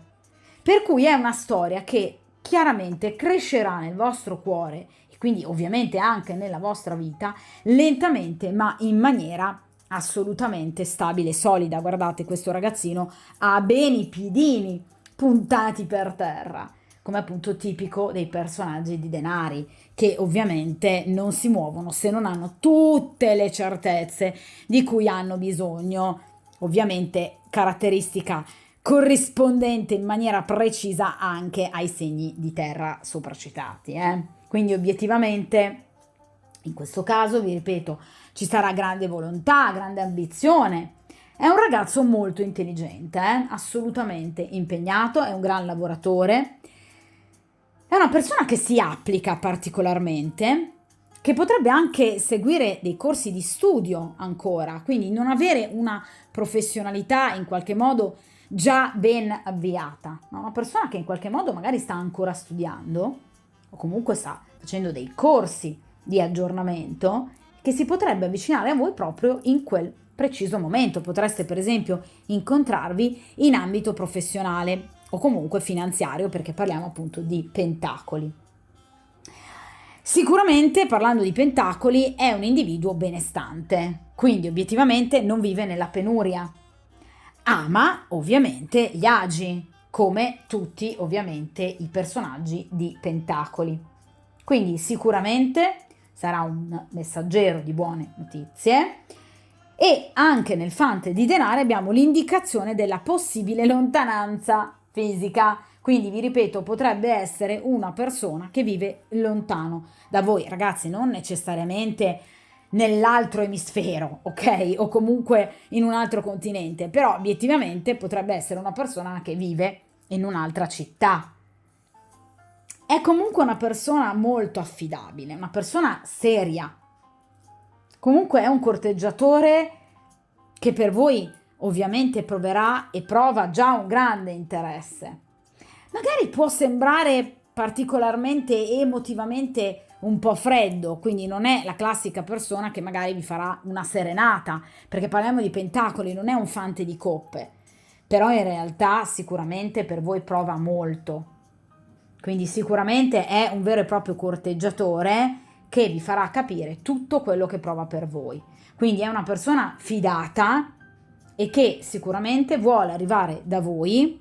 Per cui è una storia che chiaramente crescerà nel vostro cuore e quindi ovviamente anche nella vostra vita, lentamente ma in maniera assolutamente stabile e solida. Guardate, questo ragazzino ha bene i piedini puntati per terra, come appunto tipico dei personaggi di Denari, che ovviamente non si muovono se non hanno tutte le certezze di cui hanno bisogno, ovviamente caratteristica corrispondente in maniera precisa anche ai segni di terra sopracitati. Quindi obiettivamente in questo caso, vi ripeto, ci sarà grande volontà, grande ambizione. È un ragazzo molto intelligente, assolutamente impegnato, è un gran lavoratore, è una persona che si applica particolarmente, che potrebbe anche seguire dei corsi di studio ancora, quindi non avere una professionalità in qualche modo già ben avviata, ma una persona che in qualche modo magari sta ancora studiando o comunque sta facendo dei corsi di aggiornamento che si potrebbe avvicinare a voi proprio in quel preciso momento. Potreste per esempio incontrarvi in ambito professionale o comunque finanziario, perché parliamo appunto di pentacoli. Sicuramente, parlando di pentacoli, è un individuo benestante, quindi obiettivamente non vive nella penuria. Ama ovviamente gli agi, come tutti ovviamente i personaggi di pentacoli. Quindi sicuramente sarà un messaggero di buone notizie. E anche nel fante di denaro abbiamo l'indicazione della possibile lontananza fisica. Quindi vi ripeto, potrebbe essere una persona che vive lontano da voi, ragazzi, non necessariamente nell'altro emisfero, ok? O comunque in un altro continente, però obiettivamente potrebbe essere una persona che vive in un'altra città. È comunque una persona molto affidabile, una persona seria. Comunque è un corteggiatore che per voi ovviamente proverà e prova già un grande interesse. Magari può sembrare particolarmente emotivamente un po' freddo, quindi non è la classica persona che magari vi farà una serenata, perché parliamo di pentacoli, non è un fante di coppe, però in realtà sicuramente per voi prova molto. Quindi sicuramente è un vero e proprio corteggiatore che vi farà capire tutto quello che prova per voi. Quindi è una persona fidata e che sicuramente vuole arrivare da voi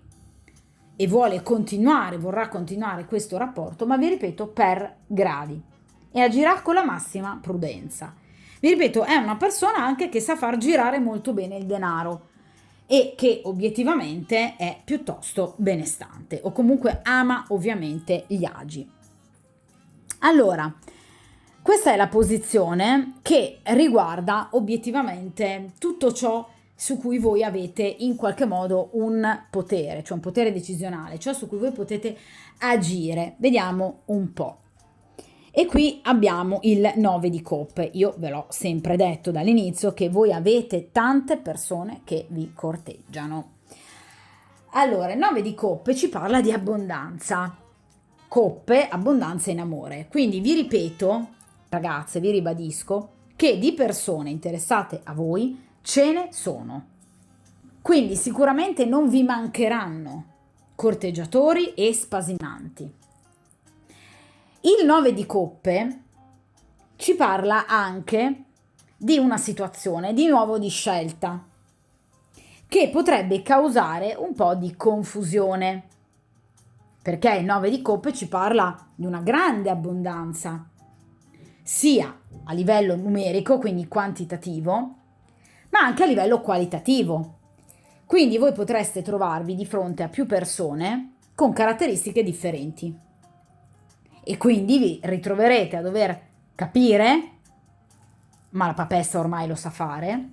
e vorrà continuare questo rapporto, ma vi ripeto, per gradi, e agirà con la massima prudenza. Vi ripeto, è una persona anche che sa far girare molto bene il denaro e che obiettivamente è piuttosto benestante o comunque ama ovviamente gli agi. Allora, questa è la posizione che riguarda obiettivamente tutto ciò su cui voi avete in qualche modo un potere, cioè un potere decisionale, cioè su cui voi potete agire. Vediamo un po'. E qui abbiamo il 9 di coppe. Io ve l'ho sempre detto dall'inizio che voi avete tante persone che vi corteggiano. Allora, il 9 di coppe ci parla di abbondanza. Coppe, abbondanza in amore. Quindi vi ripeto, ragazze, vi ribadisco che di persone interessate a voi ce ne sono. Quindi sicuramente non vi mancheranno corteggiatori e spazimanti. Il 9 di coppe ci parla anche di una situazione di nuovo di scelta che potrebbe causare un po' di confusione, perché il 9 di coppe ci parla di una grande abbondanza, sia a livello numerico, quindi quantitativo, ma anche a livello qualitativo. Quindi voi potreste trovarvi di fronte a più persone con caratteristiche differenti e quindi vi ritroverete a dover capire, ma la papessa ormai lo sa fare,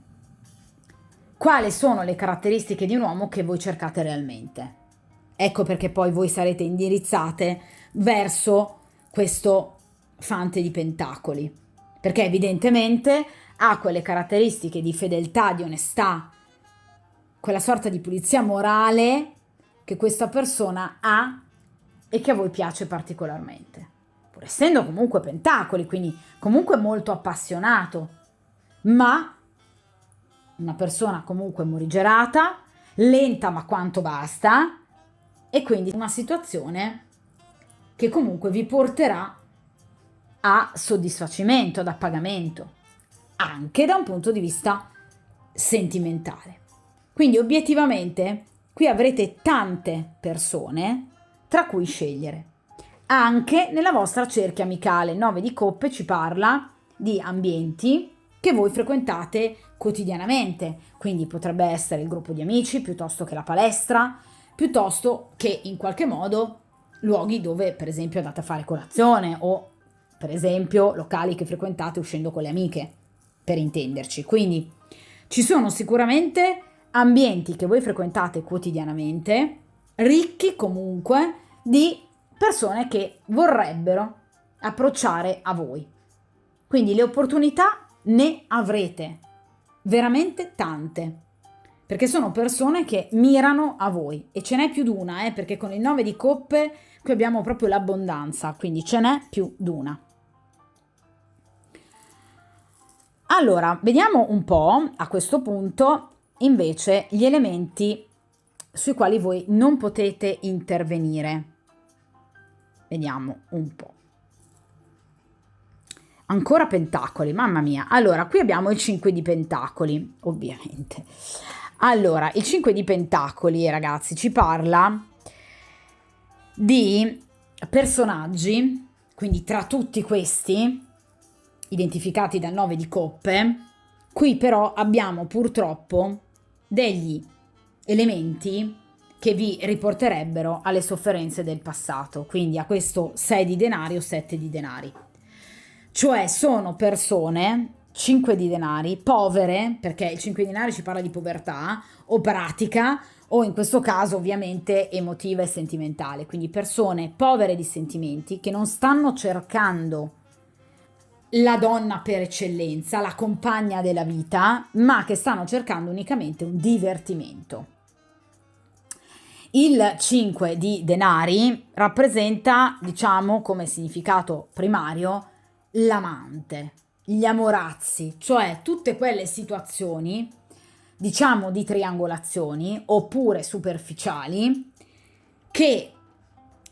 quali sono le caratteristiche di un uomo che voi cercate realmente. Ecco perché poi voi sarete indirizzate verso questo fante di pentacoli, perché evidentemente ha quelle caratteristiche di fedeltà, di onestà, quella sorta di pulizia morale che questa persona ha e che a voi piace particolarmente, pur essendo comunque pentacoli, quindi comunque molto appassionato, ma una persona comunque morigerata, lenta ma quanto basta, e quindi una situazione che comunque vi porterà a soddisfacimento, ad appagamento, anche da un punto di vista sentimentale. Quindi obiettivamente qui avrete tante persone tra cui scegliere. Anche nella vostra cerchia amicale, il 9 di coppe ci parla di ambienti che voi frequentate quotidianamente, quindi potrebbe essere il gruppo di amici piuttosto che la palestra, piuttosto che in qualche modo luoghi dove per esempio andate a fare colazione o per esempio locali che frequentate uscendo con le amiche, per intenderci. Quindi ci sono sicuramente ambienti che voi frequentate quotidianamente, ricchi comunque di persone che vorrebbero approcciare a voi. Quindi le opportunità ne avrete veramente tante, perché sono persone che mirano a voi e ce n'è più di una, perché con il 9 di coppe qui abbiamo proprio l'abbondanza, quindi ce n'è più di una. Allora, vediamo un po' a questo punto invece gli elementi sui quali voi non potete intervenire. Vediamo un po'. Ancora pentacoli, mamma mia. Allora, qui abbiamo il 5 di pentacoli, ovviamente. Allora, il 5 di pentacoli, ragazzi, ci parla di personaggi, quindi tra tutti questi, identificati dal 9 di coppe, qui però abbiamo purtroppo degli elementi che vi riporterebbero alle sofferenze del passato, quindi a questo 6 di denari o 7 di denari. Cioè sono persone, 5 di denari, povere, perché il 5 di denari ci parla di povertà, o pratica, o in questo caso ovviamente emotiva e sentimentale, quindi persone povere di sentimenti che non stanno cercando la donna per eccellenza, la compagna della vita, ma che stanno cercando unicamente un divertimento. Il 5 di denari rappresenta, diciamo, come significato primario, l'amante, gli amorazzi, cioè tutte quelle situazioni, diciamo, di triangolazioni oppure superficiali che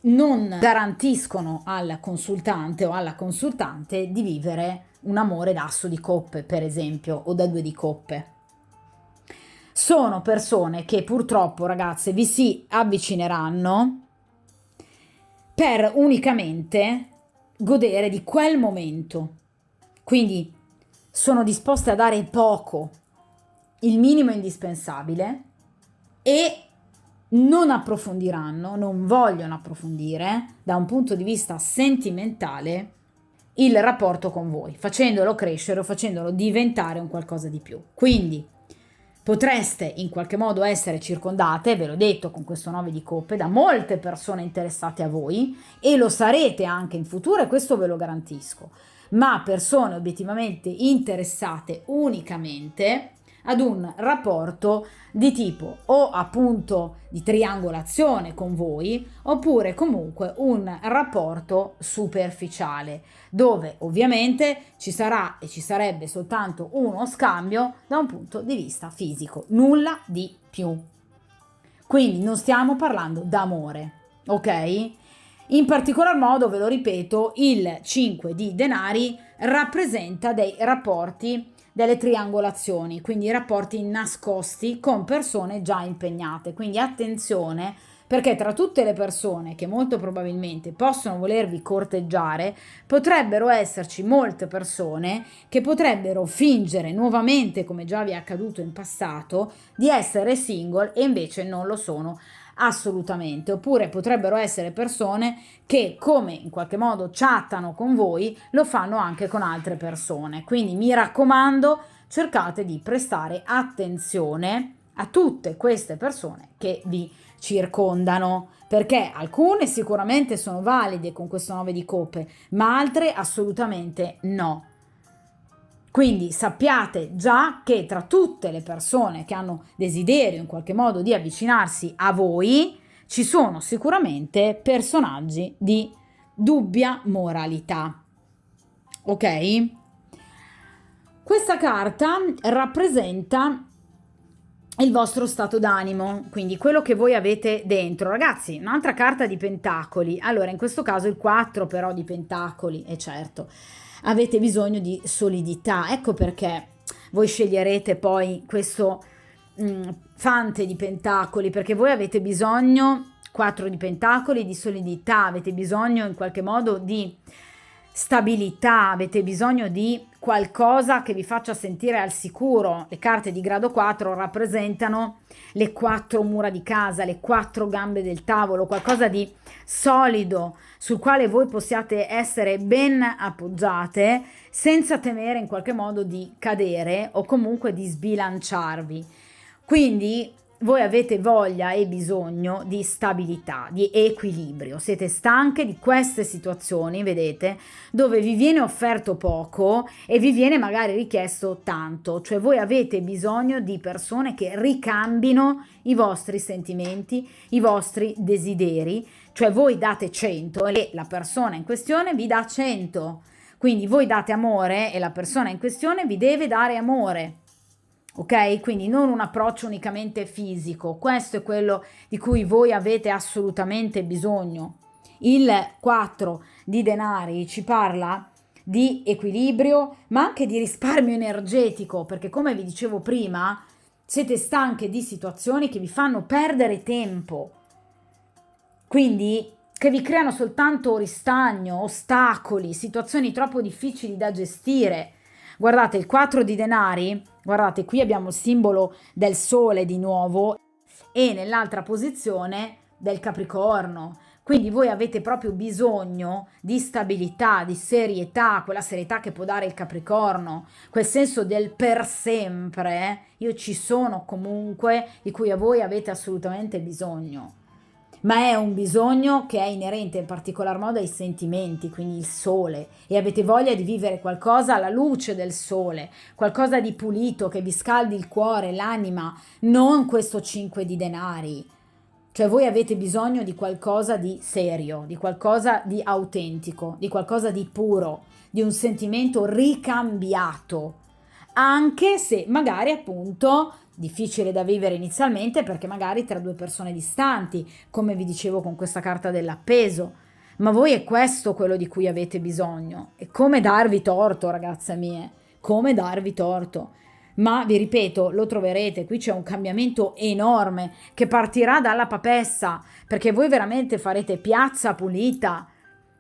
non garantiscono al consultante o alla consultante di vivere un amore da asso di coppe, per esempio, o da 2 di coppe. Sono persone che purtroppo, ragazze, vi si avvicineranno per unicamente godere di quel momento. Quindi sono disposte a dare poco, il minimo indispensabile, e non approfondiranno, non vogliono approfondire da un punto di vista sentimentale il rapporto con voi, facendolo crescere o facendolo diventare un qualcosa di più. Quindi potreste in qualche modo essere circondate, ve l'ho detto con questo 9 di coppe, da molte persone interessate a voi, e lo sarete anche in futuro, e questo ve lo garantisco, ma persone obiettivamente interessate unicamente ad un rapporto di tipo o appunto di triangolazione con voi, oppure comunque un rapporto superficiale, dove ovviamente ci sarà e ci sarebbe soltanto uno scambio da un punto di vista fisico, nulla di più. Quindi non stiamo parlando d'amore, ok? In particolar modo, ve lo ripeto, il 5 di denari rappresenta dei rapporti, delle triangolazioni, quindi rapporti nascosti con persone già impegnate. Quindi attenzione, perché tra tutte le persone che molto probabilmente possono volervi corteggiare, potrebbero esserci molte persone che potrebbero fingere nuovamente, come già vi è accaduto in passato, di essere single e invece non lo sono assolutamente. Oppure potrebbero essere persone che, come in qualche modo chattano con voi, lo fanno anche con altre persone. Quindi mi raccomando, cercate di prestare attenzione a tutte queste persone che vi circondano, perché alcune sicuramente sono valide con questo 9 di coppe, ma altre assolutamente no. Quindi sappiate già che tra tutte le persone che hanno desiderio in qualche modo di avvicinarsi a voi, ci sono sicuramente personaggi di dubbia moralità. Ok? Questa carta rappresenta il vostro stato d'animo, quindi quello che voi avete dentro. Ragazzi, un'altra carta di pentacoli. Allora, in questo caso il 4 però di pentacoli, e certo, avete bisogno di solidità. Ecco perché voi sceglierete poi questo fante di pentacoli, perché voi avete bisogno, 4 di pentacoli, di solidità, avete bisogno in qualche modo di stabilità, avete bisogno di qualcosa che vi faccia sentire al sicuro. Le carte di grado 4 rappresentano le 4 mura di casa, le 4 gambe del tavolo, qualcosa di solido sul quale voi possiate essere ben appoggiate senza temere in qualche modo di cadere o comunque di sbilanciarvi. Quindi voi avete voglia e bisogno di stabilità, di equilibrio. Siete stanche di queste situazioni, vedete, dove vi viene offerto poco e vi viene magari richiesto tanto. Cioè voi avete bisogno di persone che ricambino i vostri sentimenti, i vostri desideri. Cioè voi date 100 e la persona in questione vi dà 100. Quindi voi date amore e la persona in questione vi deve dare amore. Ok? Quindi non un approccio unicamente fisico, questo è quello di cui voi avete assolutamente bisogno. Il 4 di denari ci parla di equilibrio, ma anche di risparmio energetico, perché come vi dicevo prima, siete stanche di situazioni che vi fanno perdere tempo, quindi che vi creano soltanto ristagno, ostacoli, situazioni troppo difficili da gestire. Guardate, il 4 di denari, guardate, qui abbiamo il simbolo del sole di nuovo e nell'altra posizione del Capricorno. Quindi voi avete proprio bisogno di stabilità, di serietà, quella serietà che può dare il Capricorno, quel senso del per sempre, io ci sono comunque, di cui a voi avete assolutamente bisogno. Ma è un bisogno che è inerente in particolar modo ai sentimenti, quindi il sole, e avete voglia di vivere qualcosa alla luce del sole, qualcosa di pulito che vi scaldi il cuore, l'anima, non questo 5 di denari. Cioè voi avete bisogno di qualcosa di serio, di qualcosa di autentico, di qualcosa di puro, di un sentimento ricambiato, anche se magari appunto difficile da vivere inizialmente perché magari tra due persone distanti, come vi dicevo con questa carta dell'appeso, ma voi è questo quello di cui avete bisogno. E come darvi torto, ragazze mie, come darvi torto. Ma vi ripeto, lo troverete, qui c'è un cambiamento enorme che partirà dalla papessa, perché voi veramente farete piazza pulita,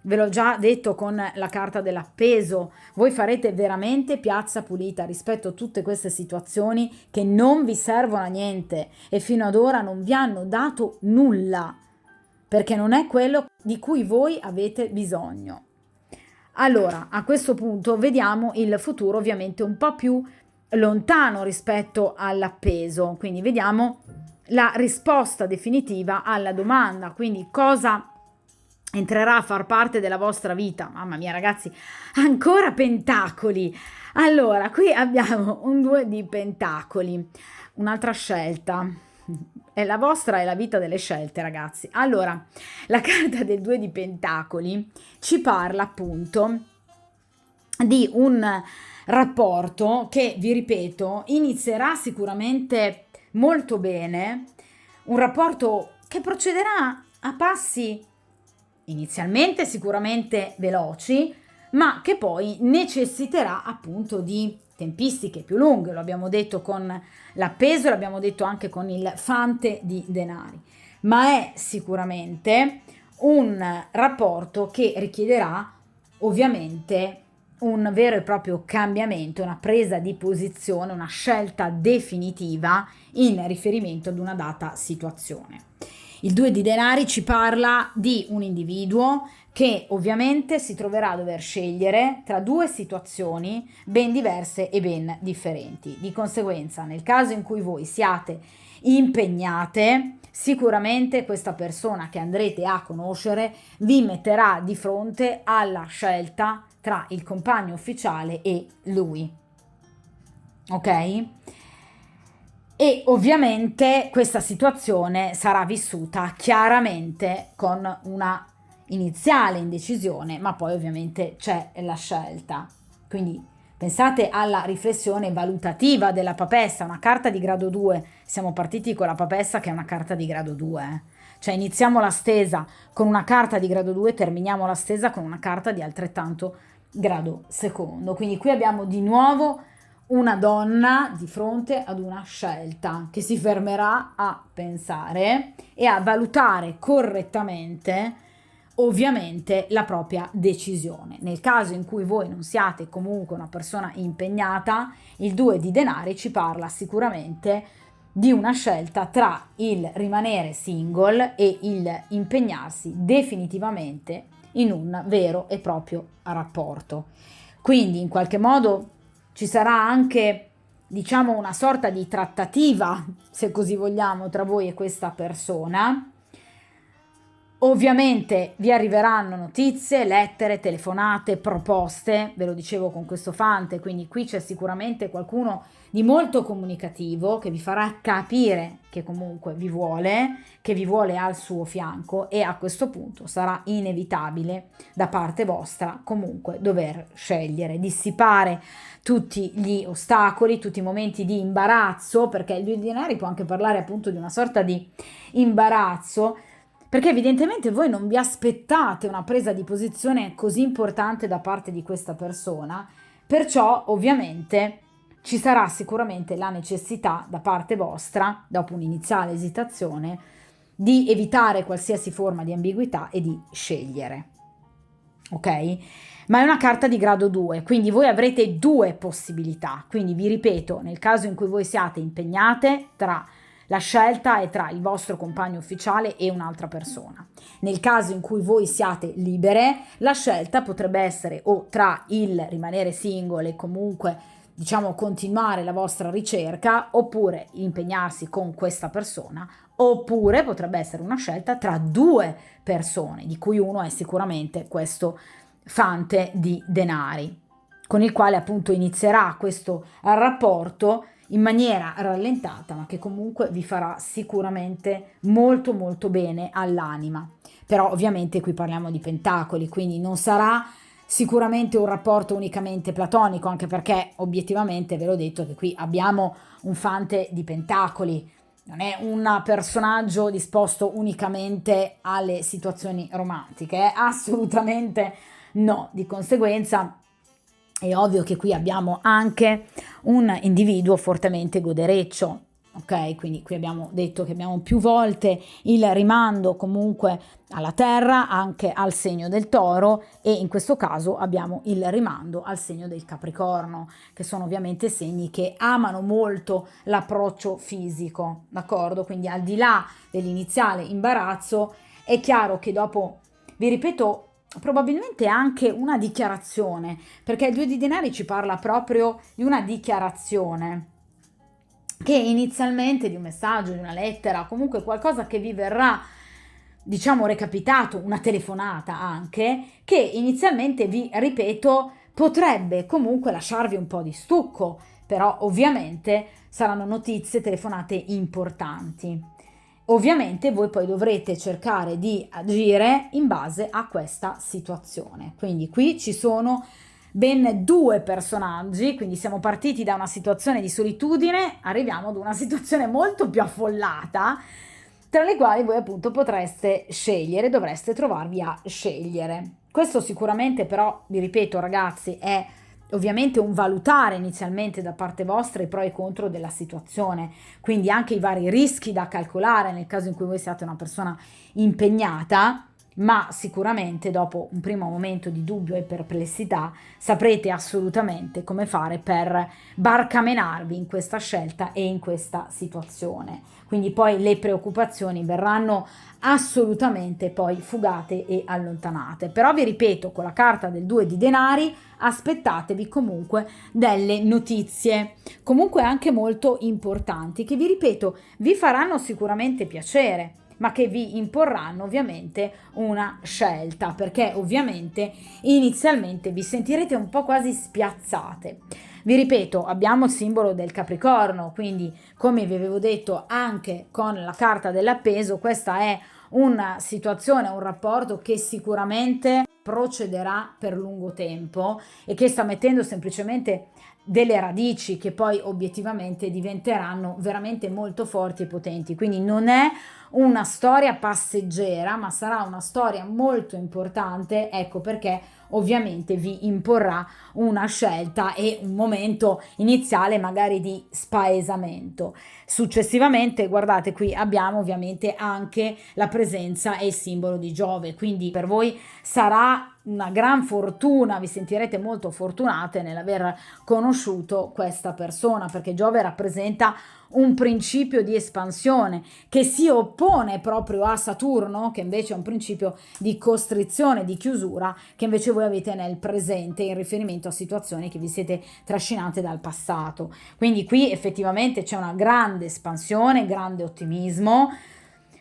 ve l'ho già detto con la carta dell'appeso, voi farete veramente piazza pulita rispetto a tutte queste situazioni che non vi servono a niente e fino ad ora non vi hanno dato nulla, perché non è quello di cui voi avete bisogno. Allora, a questo punto vediamo il futuro ovviamente un po' più lontano rispetto all'appeso, quindi vediamo la risposta definitiva alla domanda, quindi cosa entrerà a far parte della vostra vita. Mamma mia ragazzi, ancora pentacoli. Allora, qui abbiamo un 2 di pentacoli, un'altra scelta. È la vostra, è la vita delle scelte, ragazzi. Allora, la carta del 2 di pentacoli ci parla appunto di un rapporto che, vi ripeto, inizierà sicuramente molto bene, un rapporto che procederà a passi inizialmente sicuramente veloci, ma che poi necessiterà appunto di tempistiche più lunghe, lo abbiamo detto con l'appeso, l'abbiamo detto anche con il fante di denari, ma è sicuramente un rapporto che richiederà ovviamente un vero e proprio cambiamento, una presa di posizione, una scelta definitiva in riferimento ad una data situazione. Il 2 di denari ci parla di un individuo che ovviamente si troverà a dover scegliere tra due situazioni ben diverse e ben differenti. Di conseguenza, nel caso in cui voi siate impegnate, sicuramente questa persona che andrete a conoscere vi metterà di fronte alla scelta tra il compagno ufficiale e lui. Ok? E ovviamente questa situazione sarà vissuta chiaramente con una iniziale indecisione, ma poi ovviamente c'è la scelta. Quindi pensate alla riflessione valutativa della papessa, una carta di grado 2. Siamo partiti con la papessa che è una carta di grado 2. Cioè iniziamo la stesa con una carta di grado 2, terminiamo la stesa con una carta di altrettanto grado secondo. Quindi qui abbiamo di nuovo una donna di fronte ad una scelta che si fermerà a pensare e a valutare correttamente ovviamente la propria decisione. Nel caso in cui voi non siate comunque una persona impegnata, il 2 di denari ci parla sicuramente di una scelta tra il rimanere single e il impegnarsi definitivamente in un vero e proprio rapporto. Quindi in qualche modo ci sarà anche, diciamo, una sorta di trattativa, se così vogliamo, tra voi e questa persona. Ovviamente vi arriveranno notizie, lettere, telefonate, proposte, ve lo dicevo con questo fante, quindi qui c'è sicuramente qualcuno di molto comunicativo che vi farà capire che comunque vi vuole, che vi vuole al suo fianco, e a questo punto sarà inevitabile da parte vostra comunque dover scegliere, dissipare tutti gli ostacoli, tutti i momenti di imbarazzo, perché il 2 di denari può anche parlare appunto di una sorta di imbarazzo, perché evidentemente voi non vi aspettate una presa di posizione così importante da parte di questa persona, perciò ovviamente ci sarà sicuramente la necessità da parte vostra, dopo un'iniziale esitazione, di evitare qualsiasi forma di ambiguità e di scegliere. Ok? Ma è una carta di grado 2, quindi voi avrete due possibilità. Quindi vi ripeto, nel caso in cui voi siate impegnate, la scelta è tra il vostro compagno ufficiale e un'altra persona. Nel caso in cui voi siate libere, la scelta potrebbe essere o tra il rimanere single e comunque, diciamo, continuare la vostra ricerca, oppure impegnarsi con questa persona, oppure potrebbe essere una scelta tra due persone, di cui uno è sicuramente questo fante di denari, con il quale appunto inizierà questo rapporto in maniera rallentata, ma che comunque vi farà sicuramente molto molto bene all'anima. Però ovviamente qui parliamo di pentacoli, quindi non sarà sicuramente un rapporto unicamente platonico, anche perché obiettivamente ve l'ho detto che qui abbiamo un fante di pentacoli, non è un personaggio disposto unicamente alle situazioni romantiche, assolutamente no. Di conseguenza è ovvio che qui abbiamo anche un individuo fortemente godereccio, ok? Quindi qui abbiamo detto che abbiamo più volte il rimando comunque alla terra, anche al segno del Toro, e in questo caso abbiamo il rimando al segno del Capricorno, che sono ovviamente segni che amano molto l'approccio fisico, d'accordo? Quindi al di là dell'iniziale imbarazzo, è chiaro che dopo, vi ripeto, probabilmente anche una dichiarazione, perché il 2 di denari ci parla proprio di una dichiarazione, che inizialmente di un messaggio, di una lettera, comunque qualcosa che vi verrà, diciamo, recapitato, una telefonata anche, che inizialmente, vi ripeto, potrebbe comunque lasciarvi un po' di stucco, però ovviamente saranno notizie, telefonate importanti. Ovviamente voi poi dovrete cercare di agire in base a questa situazione. Quindi qui ci sono ben due personaggi, quindi siamo partiti da una situazione di solitudine, arriviamo ad una situazione molto più affollata, tra le quali voi appunto potreste scegliere, dovreste trovarvi a scegliere. Questo sicuramente però, vi ripeto ragazzi, è ovviamente un valutare inizialmente da parte vostra i pro e i contro della situazione, quindi anche i vari rischi da calcolare nel caso in cui voi siate una persona impegnata, ma sicuramente dopo un primo momento di dubbio e perplessità saprete assolutamente come fare per barcamenarvi in questa scelta e in questa situazione. Quindi poi le preoccupazioni verranno assolutamente poi fugate e allontanate. Però vi ripeto, con la carta del 2 di denari aspettatevi comunque delle notizie, comunque anche molto importanti, che vi ripeto vi faranno sicuramente piacere, ma che vi imporranno ovviamente una scelta, perché ovviamente inizialmente vi sentirete un po' quasi spiazzate. Vi ripeto, abbiamo il simbolo del Capricorno, quindi come vi avevo detto anche con la carta dell'appeso, questa è una situazione, un rapporto che sicuramente procederà per lungo tempo e che sta mettendo semplicemente delle radici che poi obiettivamente diventeranno veramente molto forti e potenti. Quindi non è una storia passeggera, ma sarà una storia molto importante, ecco perché ovviamente vi imporrà una scelta e un momento iniziale magari di spaesamento. Successivamente, guardate, qui abbiamo ovviamente anche la presenza e il simbolo di Giove, quindi per voi sarà una gran fortuna, vi sentirete molto fortunate nell'aver conosciuto questa persona, perché Giove rappresenta un principio di espansione che si oppone proprio a Saturno, che invece è un principio di costrizione, di chiusura, che invece voi avete nel presente in riferimento a situazioni che vi siete trascinate dal passato. Quindi qui effettivamente c'è una grande espansione, grande ottimismo.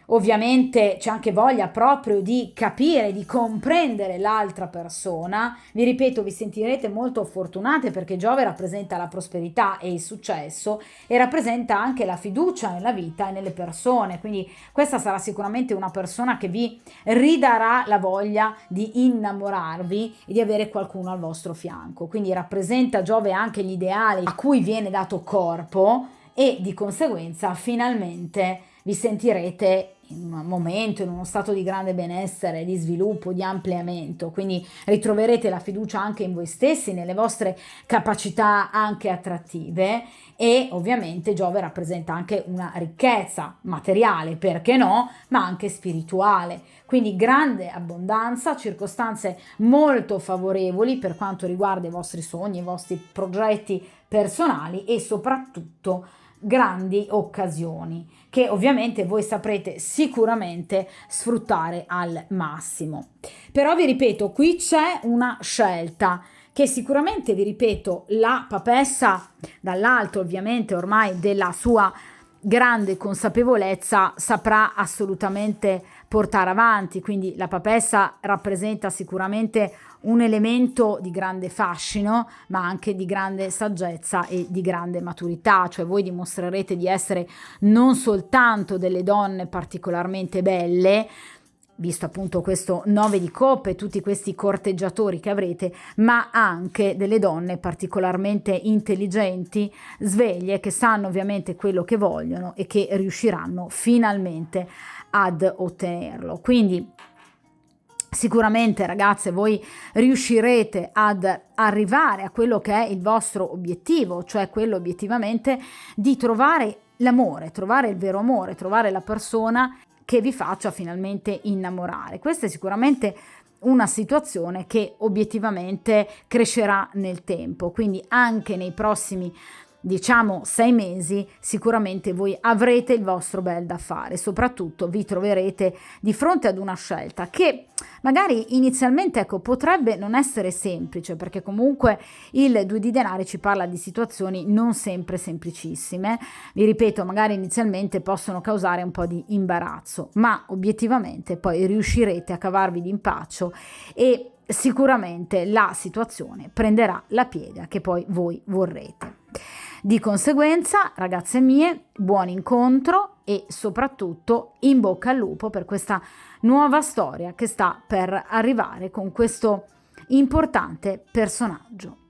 Ovviamente c'è anche voglia proprio di capire, di comprendere l'altra persona. Vi ripeto, vi sentirete molto fortunate perché Giove rappresenta la prosperità e il successo e rappresenta anche la fiducia nella vita e nelle persone. Quindi questa sarà sicuramente una persona che vi ridarà la voglia di innamorarvi e di avere qualcuno al vostro fianco. Quindi rappresenta Giove anche gli ideali a cui viene dato corpo e di conseguenza finalmente vi sentirete in un momento, in uno stato di grande benessere, di sviluppo, di ampliamento, quindi ritroverete la fiducia anche in voi stessi, nelle vostre capacità anche attrattive e ovviamente Giove rappresenta anche una ricchezza materiale, perché no, ma anche spirituale, quindi grande abbondanza, circostanze molto favorevoli per quanto riguarda i vostri sogni, i vostri progetti personali e soprattutto grandi occasioni che ovviamente voi saprete sicuramente sfruttare al massimo. Però vi ripeto, qui c'è una scelta che sicuramente, vi ripeto, la papessa dall'alto ovviamente ormai della sua grande consapevolezza saprà assolutamente portare avanti, quindi la papessa rappresenta sicuramente un elemento di grande fascino, ma anche di grande saggezza e di grande maturità, cioè voi dimostrerete di essere non soltanto delle donne particolarmente belle, visto appunto questo 9 di coppe, tutti questi corteggiatori che avrete, ma anche delle donne particolarmente intelligenti, sveglie, che sanno ovviamente quello che vogliono e che riusciranno finalmente ad ottenerlo. Quindi sicuramente ragazze voi riuscirete ad arrivare a quello che è il vostro obiettivo, cioè quello obiettivamente di trovare l'amore, trovare il vero amore, trovare la persona che vi faccia finalmente innamorare. Questa è sicuramente una situazione che obiettivamente crescerà nel tempo, quindi anche nei prossimi 6 mesi sicuramente voi avrete il vostro bel da fare, soprattutto vi troverete di fronte ad una scelta che magari inizialmente potrebbe non essere semplice, perché comunque il 2 di denari ci parla di situazioni non sempre semplicissime, vi ripeto, magari inizialmente possono causare un po' di imbarazzo, ma obiettivamente poi riuscirete a cavarvi d'impaccio e sicuramente la situazione prenderà la piega che poi voi vorrete. Di conseguenza, ragazze mie, buon incontro e soprattutto in bocca al lupo per questa nuova storia che sta per arrivare con questo importante personaggio.